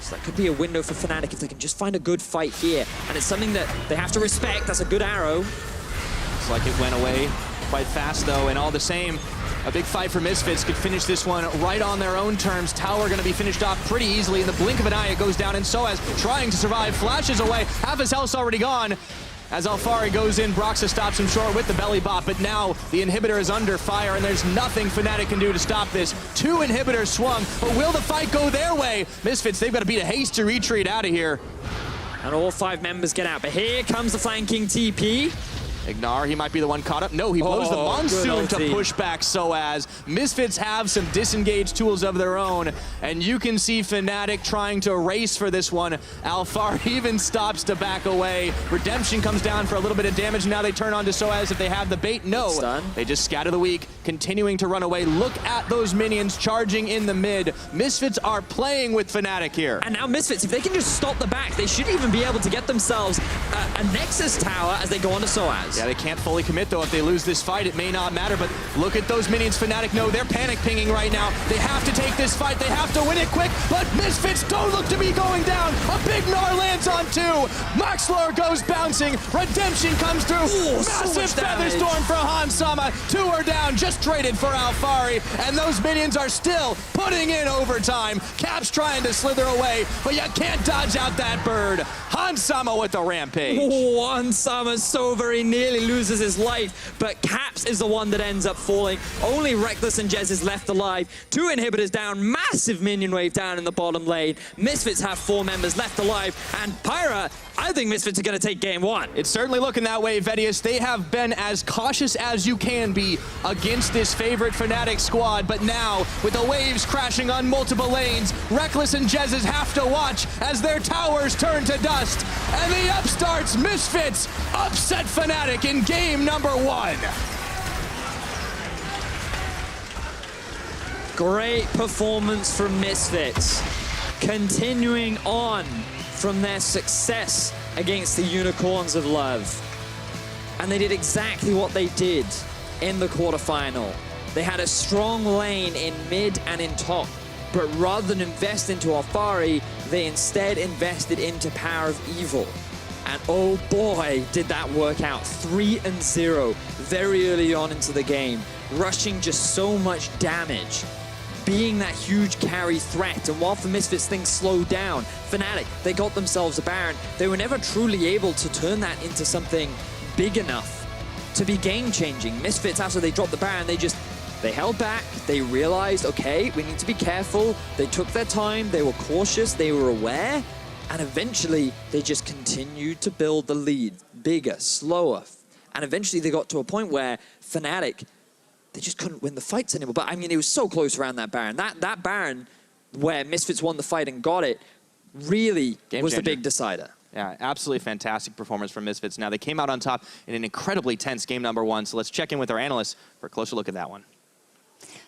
So that could be a window for Fnatic if they can just find a good fight here. And it's something that they have to respect. That's a good arrow. Looks like it went away quite fast though, and all the same, a big fight for Misfits could finish this one right on their own terms. Tower going to be finished off pretty easily. In the blink of an eye, it goes down, and sOAZ trying to survive, flashes away. Half his health's already gone. As Alphari goes in, Broxah stops him short with the belly bot, but now the inhibitor is under fire, and there's nothing Fnatic can do to stop this. 2 inhibitors swung, but will the fight go their way? Misfits, they've got to beat a hasty retreat out of here. And all 5 members get out, but here comes the flanking TP. Gnar, he might be the one caught up. No, he blows the monsoon to push back sOAZ. Misfits have some disengaged tools of their own, and you can see Fnatic trying to race for this one. Alphari even stops to back away. Redemption comes down for a little bit of damage. Now they turn on to sOAZ if they have the bait. No, they just scatter the weak, continuing to run away. Look at those minions charging in the mid. Misfits are playing with Fnatic here. And now Misfits, if they can just stop the back, they should even be able to get themselves a Nexus tower as they go on to sOAZ. Yeah, they can't fully commit though. If they lose this fight, it may not matter, but look at those minions. Fnatic know they're panic pinging right now. They have to take this fight. They have to win it quick, but Misfits don't look to be going down. A big Gnar lands on 2. Maxlore goes bouncing. Redemption comes through. Ooh, massive feather storm for Hansama. 2 are down, just traded for Alphari, and those minions are still putting in overtime. Cap's trying to slither away, but you can't dodge out that bird. Hansama with the rampage. Oh, Hansama so very nearly loses his life, but Caps is the one that ends up falling. Only Rekkles and Jesiz left alive. 2 inhibitors down, massive minion wave down in the bottom lane. Misfits have 4 members left alive, and Pyra, I think Misfits are going to take game 1. It's certainly looking that way, Vedius. They have been as cautious as you can be against this favorite Fnatic squad, but now, with the waves crashing on multiple lanes, Rekkles and Jesiz have to watch as their towers turn to dust, and the upstarts, Misfits, upset Fnatic in game number 1. Great performance from Misfits, continuing on from their success against the Unicorns of Love. And they did exactly what they did in the quarterfinal. They had a strong lane in mid and in top, but rather than invest into Alphari, they instead invested into PowerOfEvil. And oh boy, did that work out. 3-0 very early on into the game, rushing just so much damage, being that huge carry threat. And while for Misfits things slowed down, Fnatic, they got themselves a Baron. They were never truly able to turn that into something big enough to be game-changing. Misfits, after they dropped the Baron, they held back. They realized, okay, we need to be careful. They took their time, they were cautious, they were aware, and eventually they just continued to build the lead, bigger, slower. And eventually they got to a point where Fnatic, they just couldn't win the fights anymore. But I mean, it was so close around that Baron. That Baron where Misfits won the fight and got it really was the big decider. Yeah, absolutely fantastic performance from Misfits. Now, they came out on top in an incredibly tense game number 1, so let's check in with our analysts for a closer look at that one.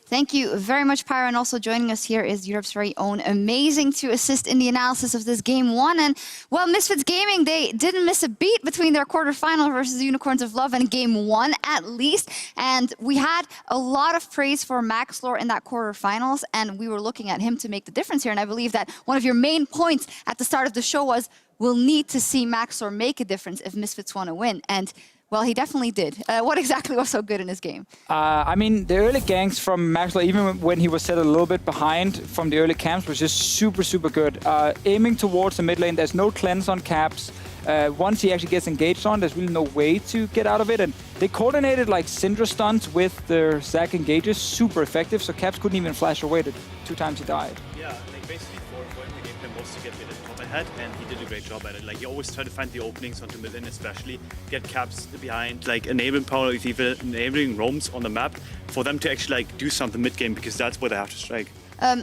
Thank you very much, Pyra. And also joining us here is Europe's very own Amazing to assist in the analysis of this game 1. And, well, Misfits Gaming, they didn't miss a beat between their quarterfinal versus the Unicorns of Love and game 1, at least. And we had a lot of praise for Maxlore in that quarterfinals, and we were looking at him to make the difference here. And I believe that one of your main points at the start of the show was, we'll need to see Maxlore make a difference if Misfits want to win. And well, he definitely did. What exactly was so good in his game? I mean, the early ganks from Maxlore, even when he was set a little bit behind from the early camps, was just super, super good. Aiming towards the mid lane, there's no cleanse on Caps. Once he actually gets engaged on, there's really no way to get out of it. And they coordinated like Syndra stunts with their Zac engages, super effective, so Caps couldn't even flash away the 2 times he died. Yeah, like basically for him, the game plan was to get the top ahead, and he did a great job at it. Like, he always tried to find the openings onto mid lane, especially get Caps behind, like enabling PowerOfEvil, enabling roams on the map for them to actually like do something mid game, because that's where they have to strike.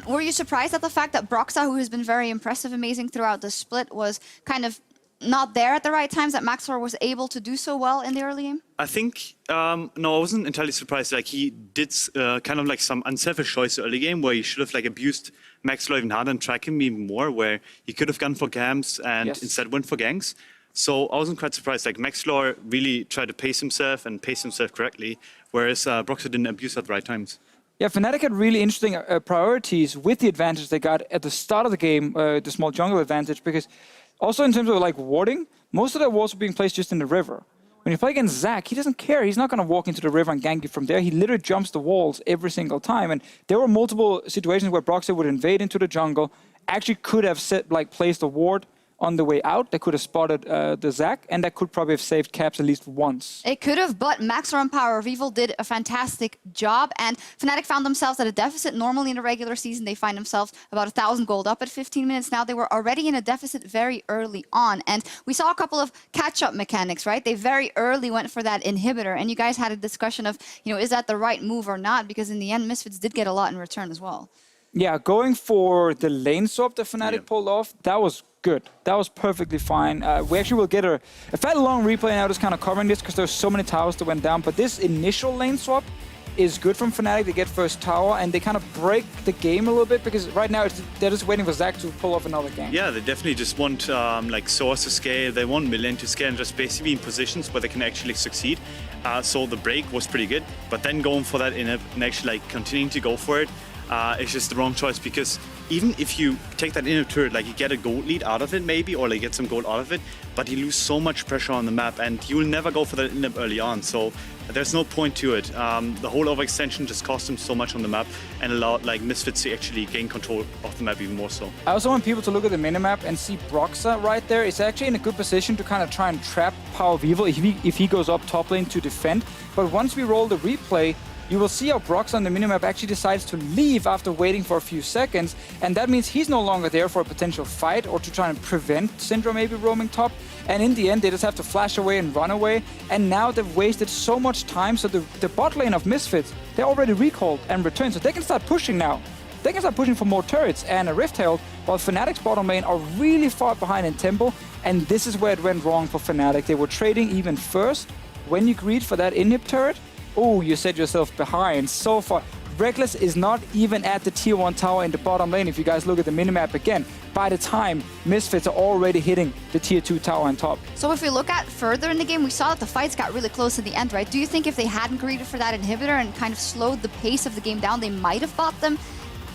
Were you surprised at the fact that Broxah, who has been very impressive, amazing throughout the split, was kind of not there at the right times, that Maxlore was able to do so well in the early game? I think, no, I wasn't entirely surprised. Like, he did kind of like some unselfish choice early game where he should have like abused Maxlore even harder and track him even more, where he could have gone for camps and instead went for ganks. So I wasn't quite surprised. Like, Maxlore really tried to pace himself and pace himself correctly, whereas Broxah didn't abuse at the right times. Yeah, Fnatic had really interesting priorities with the advantage they got at the start of the game, the small jungle advantage, because also in terms of like warding, most of their wards were being placed just in the river. When you play against Zach, he doesn't care. He's not going to walk into the river and gank you from there. He literally jumps the walls every single time. And there were multiple situations where Broxah would invade into the jungle, actually could have placed a ward on the way out. They could have spotted the Zac, and that could probably have saved Caps at least once. It could have, but Maxlore and PowerOfEvil did a fantastic job, and Fnatic found themselves at a deficit. Normally in a regular season, they find themselves about 1,000 gold up at 15 minutes. Now they were already in a deficit very early on, and we saw a couple of catch-up mechanics, right? They very early went for that inhibitor, and you guys had a discussion of, you know, is that the right move or not? Because in the end, Misfits did get a lot in return as well. Yeah, going for the lane swap that Fnatic pulled off, that was good. That was perfectly fine. We actually will get a fairly long replay now just kind of covering this because there's so many towers that went down. But this initial lane swap is good from Fnatic. They get first tower and they kind of break the game a little bit because right now they're just waiting for Zac to pull off another game. Yeah, they definitely just want like sOAZ to scale. They want mid lane to scale and just basically in positions where they can actually succeed. So the break was pretty good. But then going for that inhib and actually like continuing to go for it, it's just the wrong choice because even if you take that inner turret, like you get a gold lead out of it maybe, or like get some gold out of it, but you lose so much pressure on the map and you will never go for that inhib early on. So there's no point to it. The whole overextension just cost them so much on the map and allowed like Misfits to actually gain control of the map even more so. I also want people to look at the minimap and see Broxah right there. It's actually in a good position to kind of try and trap PowerOfEvil if he goes up top lane to defend. But once we roll the replay, you will see how Broxah on the minimap actually decides to leave after waiting for a few seconds, and that means he's no longer there for a potential fight or to try and prevent Syndra maybe roaming top. And in the end, they just have to flash away and run away, and now they've wasted so much time, so the bot lane of Misfits, they're already recalled and returned, so they can start pushing now. They can start pushing for more turrets and a Rift Herald, while Fnatic's bottom lane are really far behind in tempo, and this is where it went wrong for Fnatic. They were trading even first when you greed for that inhib turret. Oh, you set yourself behind so far. Rekkles is not even at the tier 1 tower in the bottom lane. If you guys look at the minimap again, by the time Misfits are already hitting the tier 2 tower on top. So if we look at further in the game, we saw that the fights got really close at the end, right? Do you think if they hadn't greeded for that inhibitor and kind of slowed the pace of the game down, they might have bought them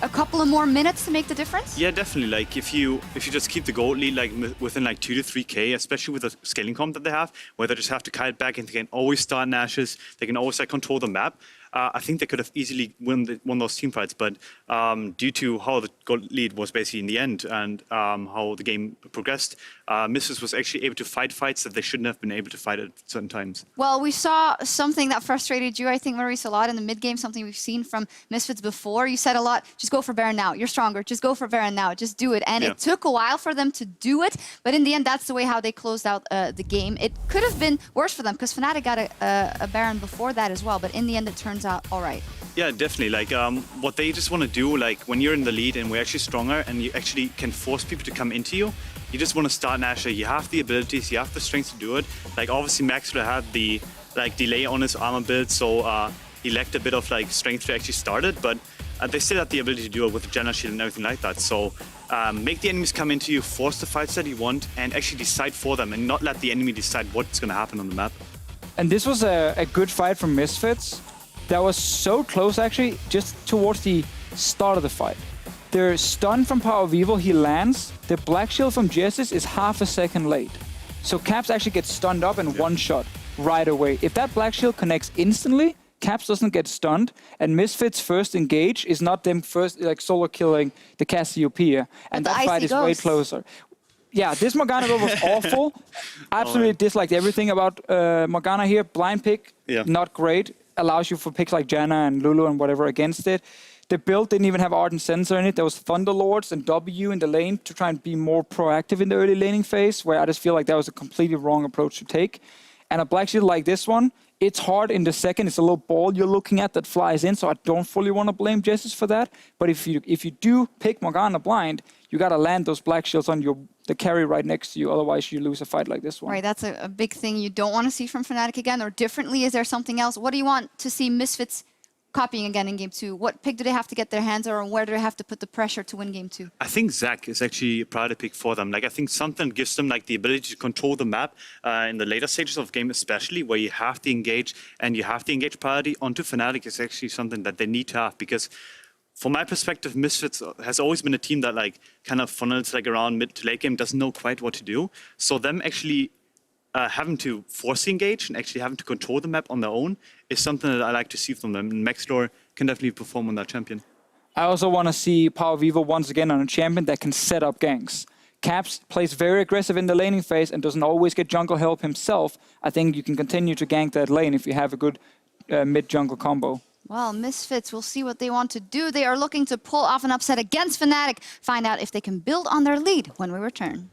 a couple of more minutes to make the difference? Yeah, definitely. Like if you just keep the gold lead like within like 2 to 3k, especially with the scaling comp that they have, where they just have to kite back and they can always start in Ashes, they can always like control the map. I think they could have easily won those team fights, but due to how the gold lead was basically in the end and how the game progressed, Misfits was actually able to fight fights that they shouldn't have been able to fight at certain times. Well, we saw something that frustrated you, I think, Maurice, a lot in the mid-game, something we've seen from Misfits before. You said a lot, just go for Baron now. You're stronger. Just go for Baron now. Just do it. And it took a while for them to do it, but in the end, that's the way how they closed out the game. It could have been worse for them because Fnatic got a Baron before that as well, but in the end, it turns out all right. Yeah, definitely. Like what they just want to do, like when you're in the lead and we're actually stronger and you actually can force people to come into you, you just want to start an Ashe. You have the abilities, you have the strength to do it. Like obviously Maxlore had the like delay on his armor build, so he lacked a bit of like strength to actually start it, but they still had the ability to do it with the Janna shield and everything like that. So make the enemies come into you, force the fights that you want, and actually decide for them and not let the enemy decide what's going to happen on the map. And this was a good fight from Misfits. That was so close, actually, just towards the start of the fight. The stun from PowerOfEvil, he lands. The black shield from Jesiz is half a second late. So Caps actually gets stunned up in one shot right away. If that black shield connects instantly, Caps doesn't get stunned, and Misfits' first engage is not them first like solo killing the Cassiopeia. And that fight is way closer. Yeah, this Morgana build was awful. Absolutely disliked everything about Morgana here. Blind pick, not great. Allows you for picks like Janna and Lulu and whatever against it. The build didn't even have Ardent Sensor in it. There was Thunderlords and W in the lane to try and be more proactive in the early laning phase, where I just feel like that was a completely wrong approach to take. And a black shield like this one It's hard in the second. It's a little ball you're looking at that flies in, so I don't fully want to blame Jesiz for that. But if you do pick Morgana blind, you got to land those black shields on the carry right next to you. Otherwise, you lose a fight like this one. Right, that's a big thing you don't want to see from Fnatic again. Or differently, is there something else? What do you want to see Misfits copying again in Game 2? What pick do they have to get their hands on, and where do they have to put the pressure to win Game 2? I think Zach is actually a priority pick for them. Like, I think something gives them like the ability to control the map in the later stages of the game, especially where you have to engage, and you have to engage priority onto Fnatic is actually something that they need to have, because from my perspective, Misfits has always been a team that like kind of funnels like around mid to late game, doesn't know quite what to do. So them actually having to force engage and actually having to control the map on their own is something that I like to see from them. And Maxlore can definitely perform on that champion. I also want to see PowerOfEvil once again on a champion that can set up ganks. Caps plays very aggressive in the laning phase and doesn't always get jungle help himself. I think you can continue to gank that lane if you have a good mid-jungle combo. Well, Misfits, we'll see what they want to do. They are looking to pull off an upset against Fnatic. Find out if they can build on their lead when we return.